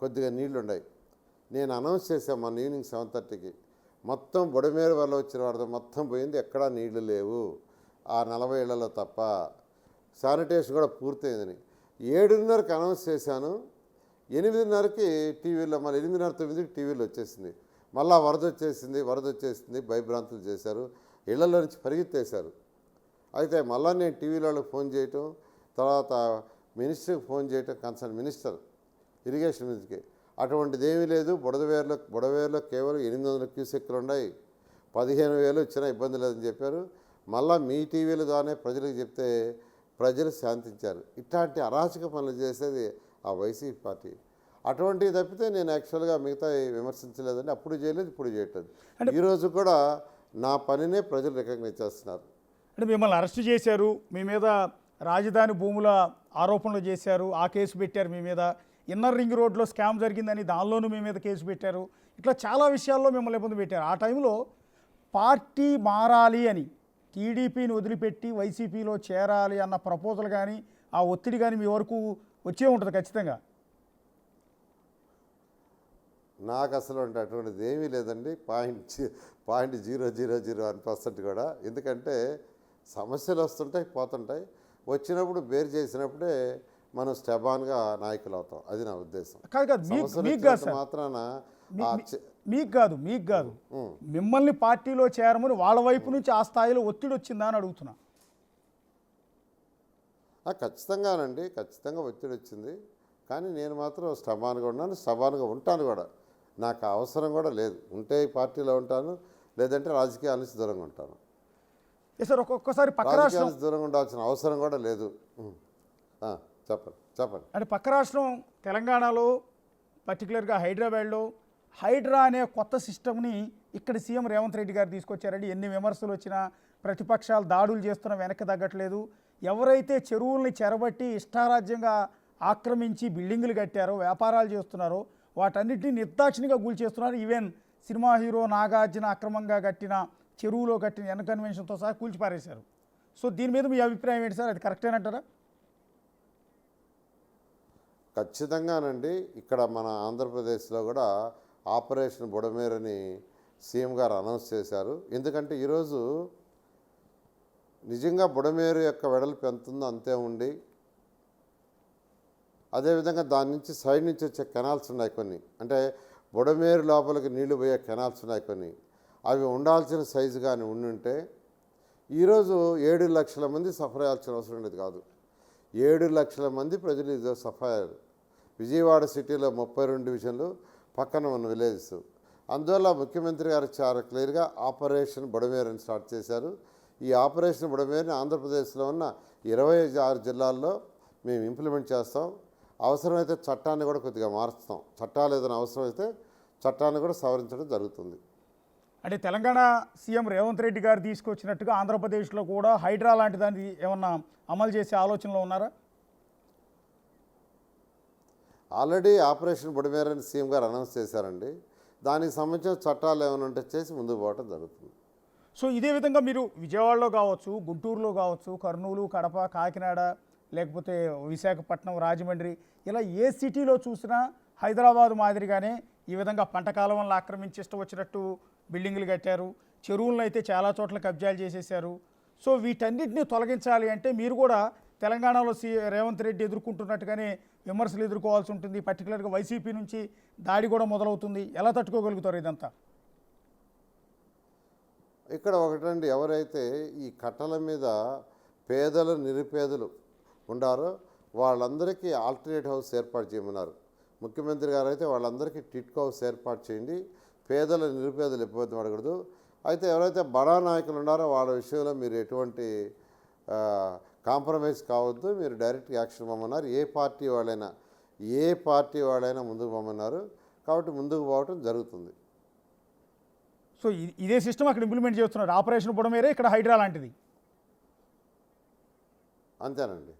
కొద్దిగా నీళ్లు ఉన్నాయి. నేను అనౌన్స్ చేశాను మొన్న ఈవినింగ్ 7:30కి, మొత్తం బుడమేరు వల్ల వచ్చిన వరద మొత్తం పోయింది, ఎక్కడా నీళ్లు లేవు ఆ 40 ఇళ్లలో తప్ప, శానిటేషన్ కూడా పూర్తయిందని. 7:30కి అనౌన్స్ చేశాను. 8:30కి టీవీలో, మళ్ళీ 8:30-9కి టీవీలో వచ్చేసింది. మళ్ళీ వరద వచ్చేసింది, భయభ్రాంతులు చేశారు, ఇళ్లలో నుంచి పరిగెత్తేశారు. అయితే మళ్ళీ నేను టీవీలో ఫోన్ చేయటం, తర్వాత మినిస్టర్కి ఫోన్ చేయటం, కన్సర్న్ మినిస్టర్ ఇరిగేషన్ మినిస్టర్కి, అటువంటిది ఏమీ లేదు, బుడవేరులో కేవలం 800 క్యూసెక్లు ఉన్నాయి, 15,000 వచ్చినా ఇబ్బంది లేదని చెప్పారు. మళ్ళీ మీ టీవీల ద్వారానే ప్రజలకు చెప్తే ప్రజలు శాంతించారు. ఇట్లాంటి అరాచక పనులు చేసేది ఆ వైసీపీ పార్టీ. అటువంటివి తప్పితే నేను యాక్చువల్గా మిగతా విమర్శించలేదండి. అప్పుడు చేయలేదు, ఇప్పుడు చేయట్లేదు. ఈరోజు కూడా నా పనినే ప్రజలు రికగ్నైజ్ చేస్తున్నారు. అంటే మిమ్మల్ని అరెస్ట్ చేశారు, మీ మీద రాజధాని భూముల ఆరోపణలు చేశారు, ఆ కేసు పెట్టారు మీ మీద. ఇన్నర్ రింగ్ రోడ్లో స్కామ్ జరిగిందని దానిలోనూ మీ మీద కేసు పెట్టారు. ఇట్లా చాలా విషయాల్లో మిమ్మల్ని ఇబ్బంది పెట్టారు. ఆ టైంలో పార్టీ మారాలి అని, టీడీపీని వదిలిపెట్టి వైసీపీలో చేరాలి అన్న ప్రపోజల్ కానీ, ఆ ఒత్తిడి కానీ మీ వరకు వచ్చే ఉంటుంది ఖచ్చితంగా. నాకు అసలు అంటే అటువంటిది ఏమీ లేదండి. 0.0001% కూడా. ఎందుకంటే సమస్యలు వస్తుంటాయి, పోతుంటాయి. వచ్చినప్పుడు బేర్ చేసినప్పుడే మనం స్టెబాన్గా నాయకులు అవుతాం. అది నా ఉద్దేశం. మాత్రాన మీకు కాదు మిమ్మల్ని పార్టీలో చేరమని వాళ్ళ వైపు నుంచి ఆ స్థాయిలో ఒత్తిడి వచ్చిందా అని అడుగుతున్నా. ఖచ్చితంగానండి, ఖచ్చితంగా ఒత్తిడి వచ్చింది. కానీ నేను మాత్రం స్టబాన్గా ఉన్నాను, స్టబాన్గా ఉంటాను కూడా. నాకు అవసరం కూడా లేదు. ఉంటే ఈ పార్టీలో ఉంటాను, లేదంటే రాజకీయాల నుంచి దూరంగా ఉంటాను. సార్ ఒక్కొక్కసారి పక్క రాష్ట్రం దూరంగా ఉండాల్సిన అవసరం కూడా లేదు. చెప్పండి. అంటే పక్క రాష్ట్రం తెలంగాణలో, పర్టికులర్గా హైదరాబాద్లో హైడ్రా అనే కొత్త సిస్టమ్ని ఇక్కడ సీఎం రేవంత్ రెడ్డి గారు తీసుకొచ్చారండి. ఎన్ని విమర్శలు వచ్చినా ప్రతిపక్షాలు దాడులు చేస్తున్నా వెనక్కి తగ్గట్లేదు. ఎవరైతే చెరువుల్ని చెరబట్టి ఇష్టారాజ్యంగా ఆక్రమించి బిల్డింగులు కట్టారో, వ్యాపారాలు చేస్తున్నారో వాటన్నిటిని నిర్దాక్షిణ్యంగా కూల్చేస్తున్నారు. ఈవెన్ సినిమా హీరో నాగార్జున అక్రమంగా కట్టిన చెరువులో కట్టిన ఎన్ కన్వెన్షన్తో సహా కూల్చిపారేశారు. సో దీని మీద మీ అభిప్రాయం ఏంటి సార్? అది కరెక్టేనంటారా? ఖచ్చితంగానండి. ఇక్కడ మన ఆంధ్రప్రదేశ్లో కూడా ఆపరేషన్ బుడమేరని సీఎం గారు అనౌన్స్ చేశారు. ఎందుకంటే ఈరోజు నిజంగా బుడమేరు యొక్క వెడల్పు ఎంత ఉందో అంతే ఉండి, అదేవిధంగా దాని నుంచి సైడ్ నుంచి వచ్చే కెనాల్స్ ఉన్నాయి కొన్ని, అంటే బుడమేరు లోపలికి నీళ్లు పోయే కెనాల్స్ ఉన్నాయి కొన్ని, అవి ఉండాల్సిన సైజు కానీ ఉండుంటే ఈరోజు 7 లక్షల మంది సఫర్ అయ్యాల్సిన అవసరం ఉండేది కాదు. 7 లక్షల మంది ప్రజలు ఈరోజు సఫర్ అయ్యారు. విజయవాడ సిటీలో 32 డివిజన్లు, పక్కన ఉన్న విలేజెస్. అందువల్ల ముఖ్యమంత్రి గారు చాలా క్లియర్గా ఆపరేషన్ బుడమేరుని స్టార్ట్ చేశారు. ఈ ఆపరేషన్ బుడమేరుని ఆంధ్రప్రదేశ్లో ఉన్న 26 జిల్లాల్లో మేము ఇంప్లిమెంట్ చేస్తాం. అవసరమైతే చట్టాన్ని కూడా కొద్దిగా మారుస్తాం. చట్టాలు ఏదైనా అవసరమైతే చట్టాన్ని కూడా సవరించడం జరుగుతుంది. అంటే తెలంగాణ సీఎం రేవంత్ రెడ్డి గారు తీసుకొచ్చినట్టుగా ఆంధ్రప్రదేశ్లో కూడా హైడ్రా లాంటి దాన్ని ఏమన్నా అమలు చేసే ఆలోచనలో ఉన్నారా? ఆల్రెడీ ఆపరేషన్ బుడమేరని సీఎం గారు అనౌన్స్ చేశారండి. దానికి సంబంధించిన చట్టాలు ఏమైనా ఉంటే చేసి ముందుకు పోవడం జరుగుతుంది. సో ఇదే విధంగా మీరు విజయవాడలో కావచ్చు, గుంటూరులో కావచ్చు, కర్నూలు, కడప, కాకినాడ, లేకపోతే విశాఖపట్నం, రాజమండ్రి, ఇలా ఏ సిటీలో చూసినా హైదరాబాద్ మాదిరిగానే ఈ విధంగా పంట కాలువలను ఆక్రమించి ఇష్టం వచ్చినట్టు బిల్డింగులు కట్టారు. చెరువులను అయితే చాలా చోట్ల కబ్జాలు చేసేశారు. సో వీటన్నిటిని తొలగించాలి అంటే మీరు కూడా తెలంగాణలో రేవంత్ రెడ్డి ఎదుర్కొంటున్నట్టుగానే విమర్శలు ఎదుర్కోవాల్సి ఉంటుంది. పర్టికులర్గా వైసీపీ నుంచి దాడి కూడా మొదలవుతుంది. ఎలా తట్టుకోగలుగుతారు ఇదంతా? ఇక్కడ ఒకటండి, ఎవరైతే ఈ కట్టల మీద పేదలు నిరుపేదలు ఉండారో వాళ్ళందరికీ ఆల్టర్నేట్ హౌస్ ఏర్పాటు చేయమన్నారు. ముఖ్యమంత్రి గారు అయితే వాళ్ళందరికీ టిట్కో హౌస్ ఏర్పాటు చేయండి, పేదలు నిరుపేదలు ఇబ్బంది పడకూడదు. అయితే ఎవరైతే బడా నాయకులు ఉన్నారో వాళ్ళ విషయంలో మీరు ఎటువంటి కాంప్రమైజ్ కావద్దు, మీరు డైరెక్ట్ యాక్షన్ పొమ్మన్నారు. ఏ పార్టీ వాళ్ళైనా ముందుకు పొమ్మన్నారు. కాబట్టి ముందుకు పోవటం జరుగుతుంది. సో ఇదే సిస్టమ్ అక్కడ ఇంప్లిమెంట్ చేస్తున్నారు. ఆపరేషన్ బుడమేరే ఇక్కడ హైడ్రా లాంటిది. అంతేనండి.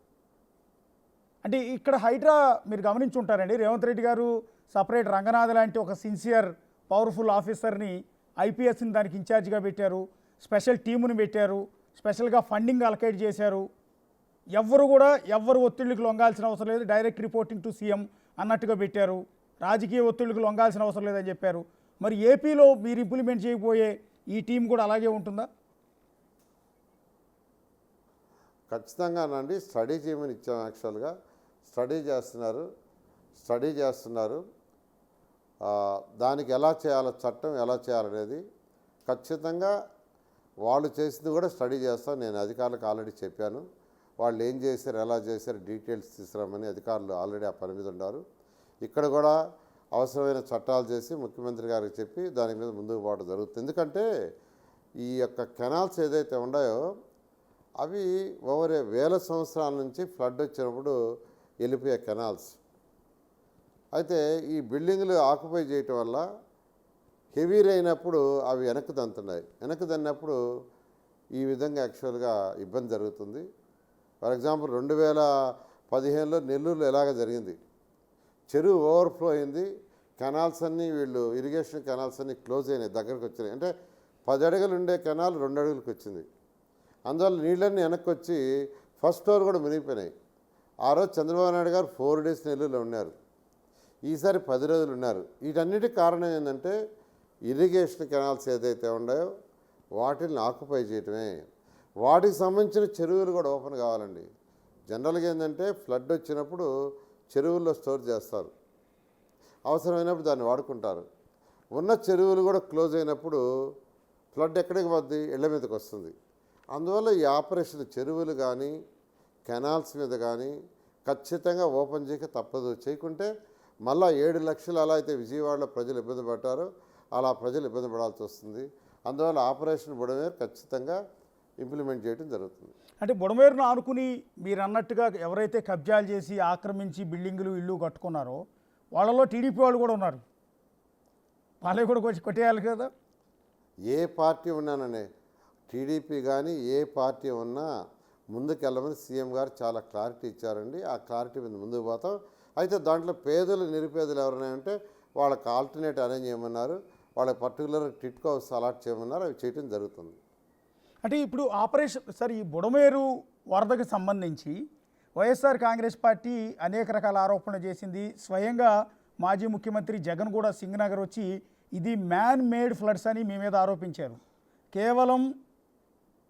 అంటే ఇక్కడ హైడ్రా మీరు గమనించి ఉంటారండి, రేవంత్ రెడ్డి గారు సపరేట్ రంగనాథ్ లాంటి ఒక సిన్సియర్ పవర్ఫుల్ ఆఫీసర్ని ఐపీఎస్ని దానికి ఇన్ఛార్జిగా పెట్టారు. స్పెషల్ టీముని పెట్టారు. స్పెషల్గా ఫండింగ్ అలకేట్ చేశారు. ఎవ్వరు ఒత్తిళ్ళకి లొంగాల్సిన అవసరం లేదు, డైరెక్ట్ రిపోర్టింగ్ టు సీఎం అన్నట్టుగా పెట్టారు. రాజకీయ ఒత్తిళ్ళకి లొంగాల్సిన అవసరం లేదని చెప్పారు. మరి ఏపీలో మీరు ఇంప్లిమెంట్ చేయబోయే ఈ టీం కూడా అలాగే ఉంటుందా? ఖచ్చితంగానండి. స్టడీ చేయమని ఇచ్చాం. యాక్చువల్గా స్టడీ చేస్తున్నారు. దానికి ఎలా చేయాలో, చట్టం ఎలా చేయాలనేది ఖచ్చితంగా వాళ్ళు చేసింది కూడా స్టడీ చేస్తాం. నేను అధికారులకు ఆల్రెడీ చెప్పాను. వాళ్ళు ఏం చేశారు, ఎలా చేశారు డీటెయిల్స్ తీసుకురామని అధికారులు ఆల్రెడీ ఆ పని మీద ఉన్నారు. ఇక్కడ కూడా అవసరమైన చట్టాలు చేసి ముఖ్యమంత్రి గారికి చెప్పి దాని మీద ముందుకు పోవడం జరుగుతుంది. ఎందుకంటే ఈ యొక్క కెనాల్స్ ఏదైతే ఉన్నాయో అవి ఓవర్ వేల సంవత్సరాల నుంచి ఫ్లడ్ వచ్చినప్పుడు వెళ్ళిపోయే కెనాల్స్. అయితే ఈ బిల్డింగ్లు ఆక్యుపై చేయటం వల్ల హెవీ అయినప్పుడు అవి వెనక్కి దన్నప్పుడు ఈ విధంగా యాక్చువల్గా ఇబ్బంది జరుగుతుంది. ఫర్ ఎగ్జాంపుల్ 2015లో నెల్లూరులో ఎలాగ జరిగింది. చెరువు ఓవర్ఫ్లో అయింది. కెనాల్స్ అన్నీ ఇరిగేషన్ కెనాల్స్ అన్నీ క్లోజ్ అయినాయి, దగ్గరకు వచ్చినాయి. అంటే 10 అడుగులు ఉండే కెనాల్ 2 అడుగులకు వచ్చింది. అందువల్ల నీళ్ళన్నీ వెనక్కి వచ్చి ఫస్ట్ ఫ్లోర్ కూడా మునిగిపోయినాయి. ఆ రోజు చంద్రబాబు నాయుడు గారు 4 days నెల్లూరులో ఉన్నారు. ఈసారి 10 రోజులు ఉన్నారు. వీటన్నిటికి కారణం ఏంటంటే ఇరిగేషన్ కెనాల్స్ ఏదైతే ఉన్నాయో వాటిని ఆక్యుపై చేయటమే. వాటికి సంబంధించిన చెరువులు కూడా ఓపెన్ కావాలండి. జనరల్గా ఏంటంటే ఫ్లడ్ వచ్చినప్పుడు చెరువుల్లో స్టోర్ చేస్తారు, అవసరమైనప్పుడు దాన్ని వాడుకుంటారు. ఉన్న చెరువులు కూడా క్లోజ్ అయినప్పుడు ఫ్లడ్ ఎక్కడికి పోద్ది, ఇళ్ల మీదకి వస్తుంది. అందువల్ల ఈ ఆపరేషన్ చెరువులు కానీ కెనాల్స్ మీద కానీ ఖచ్చితంగా ఓపెన్ చేయక తప్పదు. చేయకుంటే మళ్ళీ 7 లక్షలు అలా అయితే విజయవాడలో ప్రజలు ఇబ్బంది పడ్డారో అలా ప్రజలు ఇబ్బంది పడాల్సి వస్తుంది. అందువల్ల ఆపరేషన్ బుడమేరు ఖచ్చితంగా ఇంప్లిమెంట్ చేయడం జరుగుతుంది. అంటే బుడమేరును ఆనుకుని మీరు అన్నట్టుగా ఎవరైతే కబ్జాలు చేసి ఆక్రమించి బిల్డింగులు ఇల్లు కట్టుకున్నారో వాళ్ళలో టీడీపీ వాళ్ళు కూడా ఉన్నారు. వాళ్ళే కూడా కొంచెం కొట్టేయాలి కదా. ఏ పార్టీ ఉన్నాననే టీడీపీ కానీ ఏ పార్టీ ఉన్నా ముందుకెళ్ళమని సీఎం గారు చాలా క్లారిటీ ఇచ్చారండి. ఆ క్లారిటీ మీద ముందుకు పోతాం. అయితే దాంట్లో పేదలు నిరుపేదలు ఎవరైనా వాళ్ళకి ఆల్టర్నేట్ అరేంజ్ చేయమన్నారు. వాళ్ళకి పర్టికులర్ టిట్కో హౌస్ అలాట్ చేయమన్నారు. అవి చేయడం జరుగుతుంది. అంటే ఇప్పుడు ఆపరేషన్ ఈ బుడమేరు వరదకు సంబంధించి వైఎస్ఆర్ కాంగ్రెస్ పార్టీ అనేక రకాల ఆరోపణలు చేసింది. స్వయంగా మాజీ ముఖ్యమంత్రి జగన్ కూడా సింగనగర్ వచ్చి ఇది మ్యాన్ మేడ్ ఫ్లడ్స్ అని మీ మీద ఆరోపించారు. కేవలం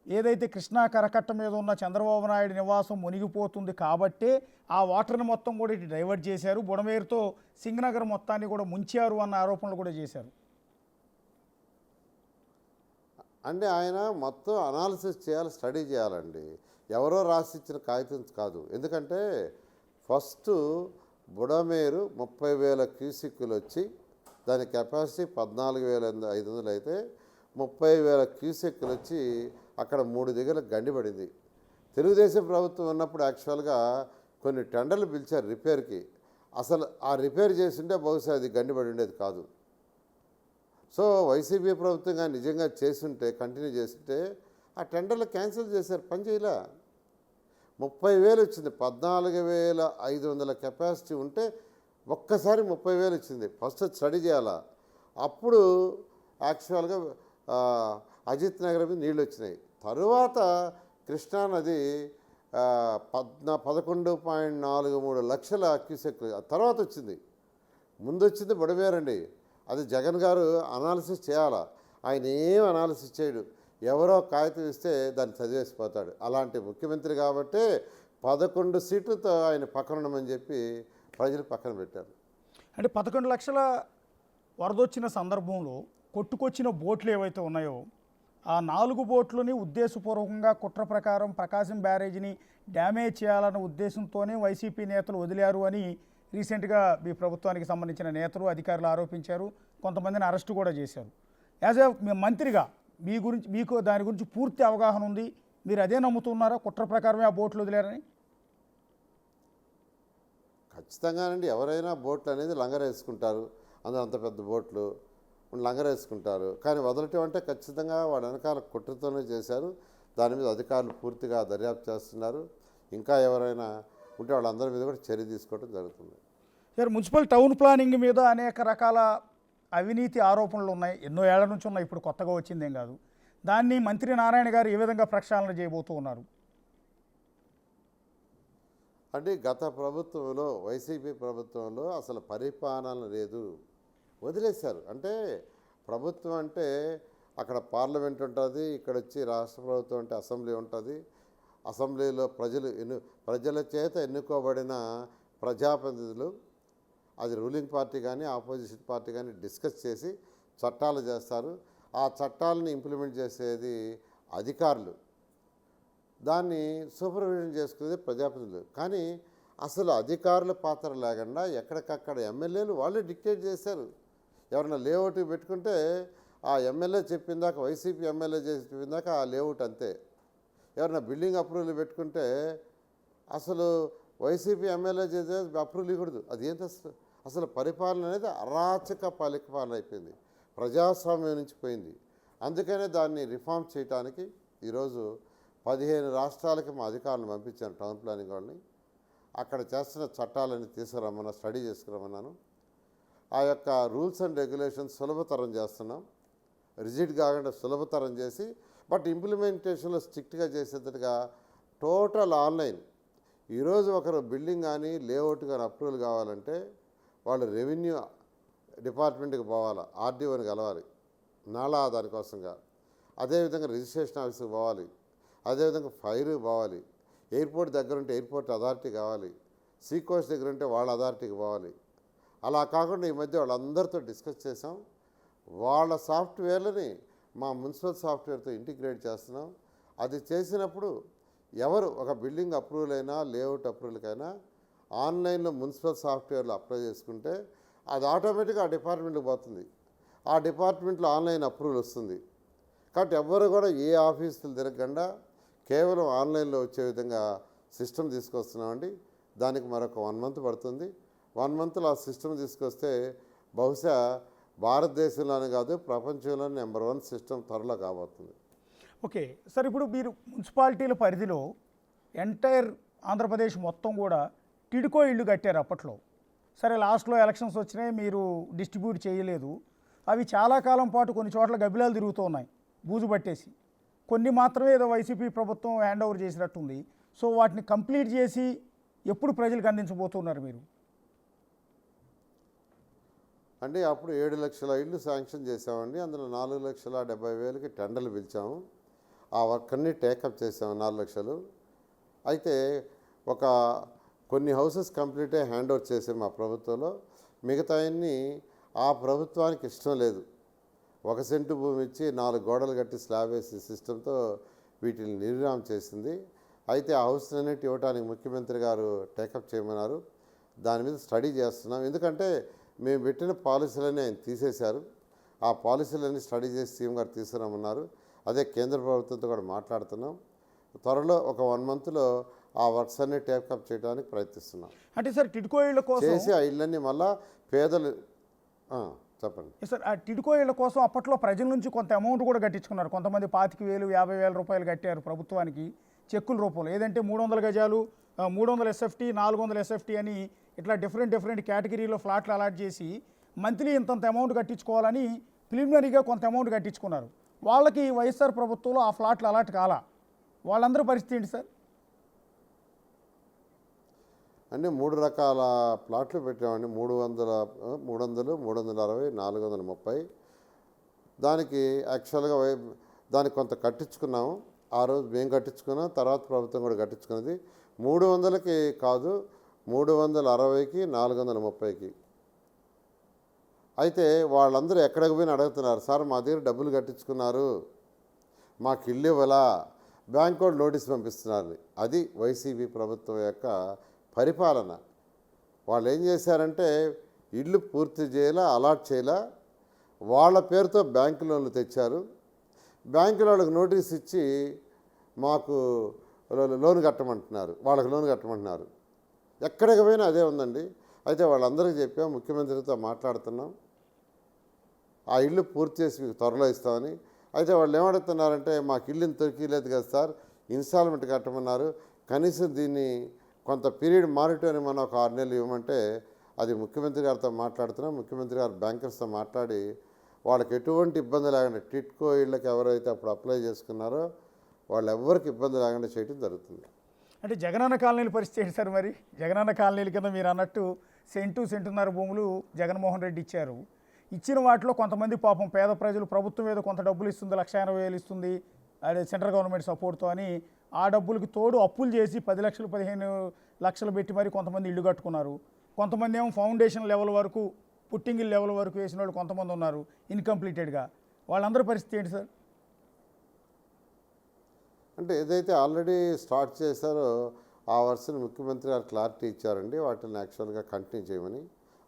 ఏదైతే కృష్ణా కరకట్ట మీద ఉన్న చంద్రబాబు నాయుడు నివాసం మునిగిపోతుంది కాబట్టే ఆ వాటర్ని మొత్తం కూడా ఇటు డైవర్ట్ చేశారు, బుడమేరుతో సింగనగర్ మొత్తాన్ని కూడా ముంచారు అన్న ఆరోపణలు కూడా చేశారు. అంటే ఆయన మొత్తం అనాలిసిస్ చేయాలి, స్టడీ చేయాలండి. ఎవరో రాసిచ్చిన కాగితం కాదు. ఎందుకంటే ఫస్ట్ బుడమేరు 30,000 క్యూసిక్కులు వచ్చి దాని కెపాసిటీ 14,500 అయితే 30,000 క్యూసెక్కులు వచ్చి అక్కడ 3 దగ్గర గండిపడింది. తెలుగుదేశం ప్రభుత్వం ఉన్నప్పుడు యాక్చువల్గా కొన్ని టెండర్లు పిలిచారు రిపేర్కి. అసలు ఆ రిపేర్ చేసింటే బహుశా అది గండిపడి ఉండేది కాదు. సో వైసీపీ ప్రభుత్వం కానీ నిజంగా చేస్తుంటే కంటిన్యూ చేస్తుంటే ఆ టెండర్లు క్యాన్సిల్ చేశారు, పని చేయలే. 30,000 వచ్చింది. 14,500 కెపాసిటీ ఉంటే ఒక్కసారి 30,000 వచ్చింది. ఫస్ట్ స్టడీ చేయాలా. అప్పుడు యాక్చువల్గా అజిత్ నగర్ మీద నీళ్ళు వచ్చినాయి. తరువాత కృష్ణానది 11.43 లక్షల క్యూసెక్లు తర్వాత వచ్చింది. ముందు వచ్చింది బుడమేరండి. అది జగన్ గారు అనాలిసిస్ చేయాలా, ఆయన ఏం అనాలిసిస్ చేయడు. ఎవరో కాగితం ఇస్తే దాన్ని చదివేసిపోతాడు. అలాంటి ముఖ్యమంత్రి కాబట్టే 11 సీట్లతో ఆయన పక్కన ఉండమని చెప్పి ప్రజలు పక్కన పెట్టారు. అంటే 11 లక్షల వరదొచ్చిన సందర్భంలో కొట్టుకొచ్చిన బోట్లు ఏవైతే ఉన్నాయో ఆ 4 బోట్లని ఉద్దేశపూర్వకంగా కుట్ర ప్రకారం ప్రకాశం బ్యారేజీని డ్యామేజ్ చేయాలన్న ఉద్దేశంతోనే వైసీపీ నేతలు వదిలారు అని రీసెంట్గా మీ ప్రభుత్వానికి సంబంధించిన నేతలు అధికారులు ఆరోపించారు. కొంతమందిని అరెస్టు కూడా చేశారు. యాజ్ ఏ మంత్రిగా మీకు దాని గురించి పూర్తి అవగాహన ఉంది. మీరు అదే నమ్ముతున్నారా, కుట్ర ప్రకారమే ఆ బోట్లు వదిలారని? ఖచ్చితంగానండి. ఎవరైనా బోట్లు అనేది లంగరేసుకుంటారు. అందులో అంత పెద్ద బోట్లు లంగరేసుకుంటారు. కానీ వదలటం అంటే ఖచ్చితంగా వాడు వెనకాల కుట్రతోనే చేశారు. దాని మీద అధికారులు పూర్తిగా దర్యాప్తు చేస్తున్నారు. ఇంకా ఎవరైనా ఉంటే వాళ్ళందరి మీద కూడా చర్య తీసుకోవడం జరుగుతుంది. సార్, మున్సిపల్ టౌన్ ప్లానింగ్ మీద అనేక రకాల అవినీతి ఆరోపణలు ఉన్నాయి. ఎన్నో ఏళ్ల నుంచి ఉన్నాయి, ఇప్పుడు కొత్తగా వచ్చిందేం కాదు. దాన్ని మంత్రి నారాయణ గారు ఏ విధంగా ప్రక్షాళన చేయబోతూ ఉన్నారు? అంటే గత ప్రభుత్వంలో, వైసీపీ ప్రభుత్వంలో అసలు పరిపాలన లేదు, వదిలేశారు. అంటే ప్రభుత్వం అంటే అక్కడ పార్లమెంట్ ఉంటుంది, ఇక్కడ వచ్చి రాష్ట్ర ప్రభుత్వం అంటే అసెంబ్లీ ఉంటుంది. అసెంబ్లీలో ప్రజల చేత ఎన్నుకోబడిన ప్రజాప్రతినిధులు, అది రూలింగ్ పార్టీ కానీ ఆపోజిషన్ పార్టీ కానీ డిస్కస్ చేసి చట్టాలు చేస్తారు. ఆ చట్టాలని ఇంప్లిమెంట్ చేసేది అధికారులు, దాన్ని సూపర్విజన్ చేసుకునేది ప్రజాప్రతినిధులు. కానీ అసలు అధికారుల పాత్ర లేకుండా ఎక్కడికక్కడ ఎమ్మెల్యేలు వాళ్ళే డిక్టేట్ చేశారు. ఎవరైనా లేఅవుట్ పెట్టుకుంటే ఆ ఎమ్మెల్యే చెప్పిందాక, వైసీపీ ఎమ్మెల్యే చెప్పిందాక ఆ లేఅవుట్ అంతే. ఎవరైనా బిల్డింగ్ అప్రూవల్ పెట్టుకుంటే అసలు వైసీపీ ఎమ్మెల్యే చేసే అప్రూవల్ ఇవ్వకూడదు. అది ఏంటి అసలు పరిపాలన అనేది అరాచక పరిపాలన అయిపోయింది, ప్రజాస్వామ్యం నుంచి పోయింది. అందుకనే దాన్ని రిఫార్మ్ చేయడానికి ఈరోజు 15 రాష్ట్రాలకి మా అధికారులను పంపించాను, టౌన్ ప్లానింగ్ వాళ్ళని. అక్కడ చేస్తున్న చట్టాలని తీసుకురమ్మన్నా, స్టడీ చేసుకురమ్మన్నాను. ఆ యొక్క రూల్స్ అండ్ రెగ్యులేషన్స్ సులభతరం చేస్తున్నాం, రిజిడ్ కాకుండా సులభతరం చేసి, బట్ ఇంప్లిమెంటేషన్లో స్ట్రిక్ట్గా చేసేటట్టుగా టోటల్ ఆన్లైన్. ఈరోజు ఒకరు బిల్డింగ్ కానీ లేఅవుట్ కానీ అప్రూవల్ కావాలంటే వాళ్ళు రెవెన్యూ డిపార్ట్మెంట్కి పోవాలి, ఆర్డీఓని కలవాలి, నాలా దానికోసంగా. అదేవిధంగా రిజిస్ట్రేషన్ ఆఫీస్కి పోవాలి, అదేవిధంగా ఫైర్కి పోవాలి, ఎయిర్పోర్ట్ దగ్గర ఉంటే ఎయిర్పోర్ట్ అథారిటీ కావాలి, సీ కోస్ట్ దగ్గర ఉంటే వాళ్ళ అథారిటీకి పోవాలి. అలా కాకుండా ఈ మధ్య వాళ్ళందరితో డిస్కస్ చేసాం. వాళ్ళ సాఫ్ట్వేర్లని మా మున్సిపల్ సాఫ్ట్వేర్తో ఇంటిగ్రేట్ చేస్తున్నాం. అది చేసినప్పుడు ఎవరు ఒక బిల్డింగ్ అప్రూవల్ అయినా లేఅవుట్ అప్రూవల్కైనా ఆన్లైన్లో మున్సిపల్ సాఫ్ట్వేర్లో అప్లై చేసుకుంటే అది ఆటోమేటిక్గా ఆ డిపార్ట్మెంట్కి పోతుంది. ఆ డిపార్ట్మెంట్లో ఆన్లైన్ అప్రూవల్ వస్తుంది. కాబట్టి ఎవ్వరు కూడా ఏ ఆఫీసులు తిరగకుండా కేవలం ఆన్లైన్లో వచ్చే విధంగా సిస్టమ్ తీసుకొస్తున్నామండి. దానికి మరొక 1 మంత్ పడుతుంది. 1 మంత్లో ఆ సిస్టమ్ తీసుకొస్తే బహుశా భారతదేశంలోనే కాదు ప్రపంచంలోనే నెంబర్ 1 సిస్టమ్ త్వరలో కాబోతుంది. ఓకే సార్, ఇప్పుడు మీరు మున్సిపాలిటీల పరిధిలో ఎంటైర్ ఆంధ్రప్రదేశ్ మొత్తం కూడా టిడ్కో ఇళ్ళు కట్టారు అప్పట్లో. సరే, లాస్ట్లో ఎలక్షన్స్ వచ్చినాయి, మీరు డిస్ట్రిబ్యూట్ చేయలేదు. అవి చాలా కాలం పాటు కొన్ని చోట్ల గబ్బిలాలు తిరుగుతూ ఉన్నాయి, బూజు పట్టేసి. కొన్ని మాత్రమే ఏదో వైసీపీ ప్రభుత్వం హ్యాండ్ ఓవర్ చేసినట్టుంది. సో వాటిని కంప్లీట్ చేసి ఎప్పుడు ప్రజలకు అందించబోతున్నారు మీరు? అంటే అప్పుడు 7 లక్షల ఇళ్ళు శాంక్షన్ చేసామండి. అందులో 4,70,000కి టెండర్లు పిలిచాము. ఆ వర్క్ అన్ని టేకప్ చేసాము 4 లక్షలు. అయితే కొన్ని హౌసెస్ కంప్లీటే హ్యాండ్ ఓవర్ చేసాము మా ప్రభుత్వంలో. మిగతా అన్నీ ఆ ప్రభుత్వానికి ఇష్టం లేదు. 1 సెంటు భూమి ఇచ్చి 4 గోడలు కట్టి స్లాబ్ వేసే సిస్టంతో వీటిని నిర్విరామం చేసింది. అయితే ఆ హౌస్లన్నిటి ఇవ్వడానికి ముఖ్యమంత్రి గారు టేకప్ చేయమన్నారు. దాని మీద స్టడీ చేస్తున్నాం. ఎందుకంటే మేము పెట్టిన పాలసీలన్నీ ఆయన తీసేశారు. ఆ పాలసీలన్నీ స్టడీ చేసి సీఎం గారు తీసుకురామన్నారు. అదే కేంద్ర ప్రభుత్వంతో కూడా మాట్లాడుతున్నాం. త్వరలో ఒక 1 మంత్లో ఆ వర్క్స్ అన్ని టేకప్ చేయడానికి ప్రయత్నిస్తున్నాం. అంటే సార్, టిడ్కో ఇళ్ళ కోసం చేసి ఆ ఇళ్ళన్నీ మళ్ళా పేదలు చెప్పండి సార్. ఆ టిడ్కో ఇళ్ళ కోసం అప్పట్లో ప్రజల నుంచి కొంత అమౌంట్ కూడా కట్టించుకున్నారు. కొంతమంది 25,000, 50,000 రూపాయలు కట్టారు ప్రభుత్వానికి చెక్కుల రూపంలో. ఏదంటే 300 గజాలు, 300 SFT, 400 SFT అని ఇట్లా డిఫరెంట్ కేటగిరీలో ఫ్లాట్లు అలాట్ చేసి మంత్లీ ఇంతంత అమౌంట్ కట్టించుకోవాలని ప్రిలిమినరీగా కొంత అమౌంట్ కట్టించుకున్నారు. వాళ్ళకి వైఎస్ఆర్ ప్రభుత్వంలో ఆ ఫ్లాట్లు అలాట్ కాలా. వాళ్ళందరూ పరిస్థితి ఏంటి సార్? అంటే 3 రకాల ప్లాట్లు పెట్టామండి. 300, 360, 430. దానికి యాక్చువల్గా దానికి కొంత కట్టించుకున్నాము. ఆ రోజు మేము కట్టించుకున్నాం, తర్వాత ప్రభుత్వం కూడా కట్టించుకున్నది. 300కి కాదు, 360కి, 430కి. అయితే వాళ్ళందరూ ఎక్కడికి పోయినా అడుగుతున్నారు, సార్ మా దగ్గర డబ్బులు కట్టించుకున్నారు, మాకు ఇల్లు ఇవ్వలా, బ్యాంక్ కూడా నోటీస్ పంపిస్తున్నారు. అది వైసీపీ ప్రభుత్వం యొక్క పరిపాలన. వాళ్ళు ఏం చేశారంటే ఇల్లు పూర్తి చేయాలా, అలాట్ చేయాలా, వాళ్ళ పేరుతో బ్యాంకు లోన్లు తెచ్చారు. బ్యాంకులో వాళ్ళకి నోటీస్ ఇచ్చి మాకు లోన్ కట్టమంటున్నారు, వాళ్ళకి లోన్ కట్టమంటున్నారు. ఎక్కడికి పోయినా అదే ఉందండి. అయితే వాళ్ళందరికీ చెప్పాం, ముఖ్యమంత్రితో మాట్లాడుతున్నాం, ఆ ఇల్లు పూర్తి చేసి మీకు త్వరలో ఇస్తామని. అయితే వాళ్ళు ఏమడుగుతున్నారంటే మాకు ఇల్లు దొరికిలేదు కదా సార్, ఇన్స్టాల్మెంట్ కట్టమన్నారు, కనీసం దీన్ని కొంత పీరియడ్ మానిటరింగ్ మనం ఒక 6 నెలలు ఇవ్వమంటే అది ముఖ్యమంత్రి గారితో మాట్లాడుతున్నాం. ముఖ్యమంత్రి గారు బ్యాంకర్స్తో మాట్లాడి వాళ్ళకి ఎటువంటి ఇబ్బంది లేకుండా టిట్కో ఇళ్ళకి ఎవరైతే అప్పుడు అప్లై చేసుకున్నారో వాళ్ళు ఎవరికి ఇబ్బంది లేకుండా చేయడం జరుగుతుంది. అంటే జగనన్న కాలనీల పరిస్థితి ఏంటి సార్? మరి జగనన్న కాలనీల కింద మీరు అన్నట్టు సెంటున్నర భూములు జగన్మోహన్ రెడ్డి ఇచ్చారు. ఇచ్చిన వాటిలో కొంతమంది పాపం పేద ప్రజలు ప్రభుత్వం మీద కొంత డబ్బులు ఇస్తుంది, 1,80,000 ఇస్తుంది అదే సెంట్రల్ గవర్నమెంట్ సపోర్ట్తో అని, ఆ డబ్బులకి తోడు అప్పులు చేసి 10 లక్షలు 15 లక్షలు పెట్టి మరి కొంతమంది ఇల్లు కట్టుకున్నారు. కొంతమంది ఏమో ఫౌండేషన్ లెవెల్ వరకు, పుట్టింగిల్ లెవెల్ వరకు వేసిన వాళ్ళు కొంతమంది ఉన్నారు ఇన్కంప్లీటెడ్గా. వాళ్ళందరి పరిస్థితి ఏంటి సార్? అంటే ఏదైతే ఆల్రెడీ స్టార్ట్ చేశారో ఆ వర్షన్ ముఖ్యమంత్రి గారు క్లారిటీ ఇచ్చారండి, వాటిని యాక్చువల్గా కంటిన్యూ చేయమని.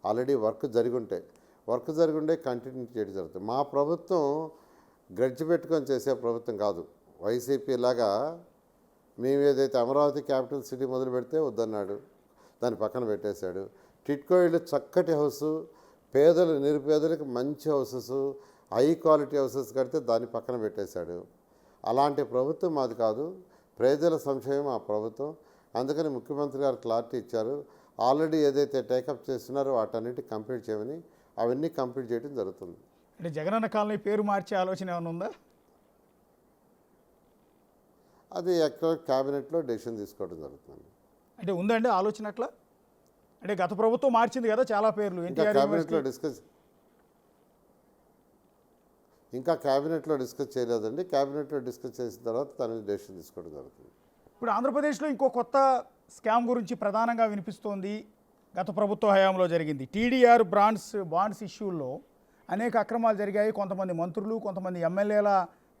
ఆల్రెడీ వర్క్ జరిగి ఉండే కంటిన్యూ చేయడం జరుగుతుంది. మా ప్రభుత్వం గడిచి పెట్టుకొని చేసే ప్రభుత్వం కాదు. వైసీపీ లాగా మేము ఏదైతే అమరావతి క్యాపిటల్ సిటీ మొదలు పెడితే వద్దన్నాడు, దాన్ని పక్కన పెట్టేశాడు. టిట్కో ఇళ్ళు చక్కటి హౌసు, పేదలు నిరుపేదలకు మంచి హౌసెస్, హై క్వాలిటీ హౌసెస్ కడితే దాన్ని పక్కన పెట్టేశాడు. అలాంటి ప్రభుత్వం మాది కాదు, ప్రజల సంక్షేమం ఆ ప్రభుత్వం. అందుకని ముఖ్యమంత్రి గారు క్లారిటీ ఇచ్చారు. ఆల్రెడీ ఏదైతే టేకప్ చేస్తున్నారో వాటన్నిటి కంప్లీట్ చేయమని, అవన్నీ కంప్లీట్ చేయడం జరుగుతుంది. అంటే జగనన్న కాలనీ పేరు మార్చే ఆలోచన ఏమైనా ఉందా? అది ఎక్కడ క్యాబినెట్లో డెసిషన్ తీసుకోవడం జరుగుతుంది. అంటే ఉందండి ఆలోచన అట్లా? అంటే గత ప్రభుత్వం మార్చింది కదా చాలా పేర్లు. ఇంకా క్యాబినెట్లో డిస్కస్ చేయలేదండి. క్యాబినెట్లో డిస్కస్ చేసిన తర్వాత దాని డెసిషన్ తీసుకోవడం జరుగుతుంది. ఇప్పుడు ఆంధ్రప్రదేశ్లో ఇంకో కొత్త స్కామ్ గురించి ప్రధానంగా వినిపిస్తోంది. గత ప్రభుత్వ హయాంలో జరిగింది. టీడీఆర్ బాండ్స్ ఇష్యూల్లో అనేక అక్రమాలు జరిగాయి. కొంతమంది మంత్రులు, కొంతమంది ఎమ్మెల్యేల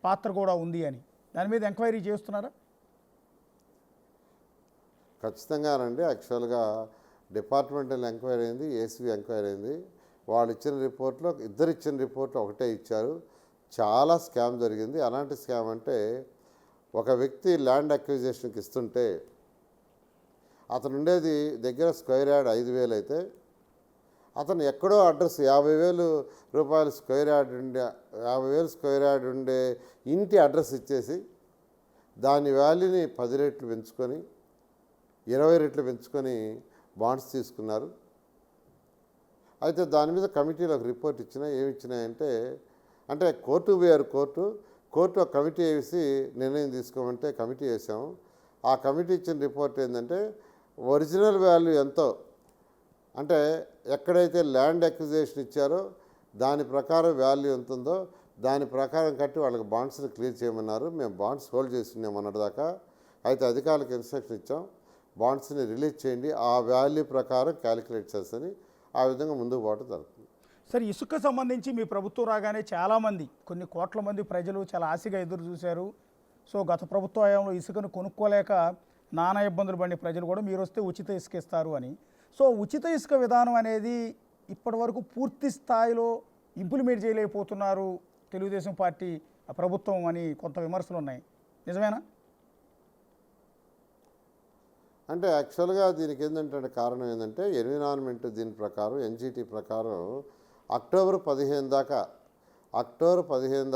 పాత్ర కూడా ఉంది అని, దాని మీద ఎంక్వైరీ చేస్తున్నారా? ఖచ్చితంగానండి. యాక్చువల్గా డిపార్ట్మెంటల్ ఎంక్వైరీ అయింది, ఏసీబీ ఎంక్వైరీ అయింది. వాళ్ళు ఇచ్చిన రిపోర్ట్లో, ఇద్దరు ఇచ్చిన రిపోర్ట్లో ఒకటే ఇచ్చారు. చాలా స్కామ్ జరిగింది. అలాంటి స్కామ్ అంటే ఒక వ్యక్తి ల్యాండ్ అక్విజిషన్కి ఇస్తుంటే అతను ఉండేది దగ్గర స్క్వేర్ యార్డ్ 5,000 అయితే అతను ఎక్కడో అడ్రస్ 50,000 రూపాయలు స్క్వేర్ యార్డ్ ఉండే 50,000 స్క్వేర్ యార్డ్ ఉండే ఇంటి అడ్రస్ ఇచ్చేసి దాని వాల్యూని 10 రెట్లు పెంచుకొని 20 రెట్లు పెంచుకొని బాండ్స్ తీసుకున్నారు. అయితే దాని మీద కమిటీలో ఒక రిపోర్ట్ ఏమి ఇచ్చినాయంటే, అంటే కోర్టు పోయారు. కోర్టు ఒక కమిటీ వేసి నిర్ణయం తీసుకోమంటే కమిటీ వేసాము. ఆ కమిటీ ఇచ్చిన రిపోర్ట్ ఏంటంటే ఒరిజినల్ వాల్యూ ఎంతో, అంటే ఎక్కడైతే ల్యాండ్ అక్విజిషన్ ఇచ్చారో దాని ప్రకారం వాల్యూ ఎంత ఉందో దాని ప్రకారం కట్టి వాళ్ళకి బాండ్స్ని క్లియర్ చేయమన్నారు. మేము బాండ్స్ హోల్డ్ చేస్తున్నాం మొన్నటిదాకా. అయితే అధికారులకు ఇన్స్ట్రక్షన్ ఇచ్చాం, బాండ్స్ని రిలీజ్ చేయండి, ఆ వాల్యూ ప్రకారం క్యాలిక్యులేట్ చేస్తని, ఆ విధంగా ముందుకు పోవడం జరుగుతుంది. సార్, ఇసుక సంబంధించి మీ ప్రభుత్వం రాగానే చాలామంది, కొన్ని కోట్ల మంది ప్రజలు చాలా ఆశగా ఎదురు చూశారు. సో గత ప్రభుత్వ హయాంలో ఇసుకను కొనుక్కోలేక నానా ఇబ్బందులు పడిన ప్రజలు కూడా మీరు వస్తే ఉచిత ఇసుక ఇస్తారు అని. సో ఉచిత ఇసుక విధానం అనేది ఇప్పటి వరకు పూర్తి స్థాయిలో ఇంప్లిమెంట్ చేయలేకపోతున్నారు తెలుగుదేశం పార్టీ ప్రభుత్వం అని కొంత విమర్శలు ఉన్నాయి. నిజమేనా? అంటే యాక్చువల్గా దీనికి ఏంటంటే కారణం ఏంటంటే ఎన్విరాన్మెంట్ దీని ప్రకారం ఎన్జీటీ ప్రకారం అక్టోబర్ 15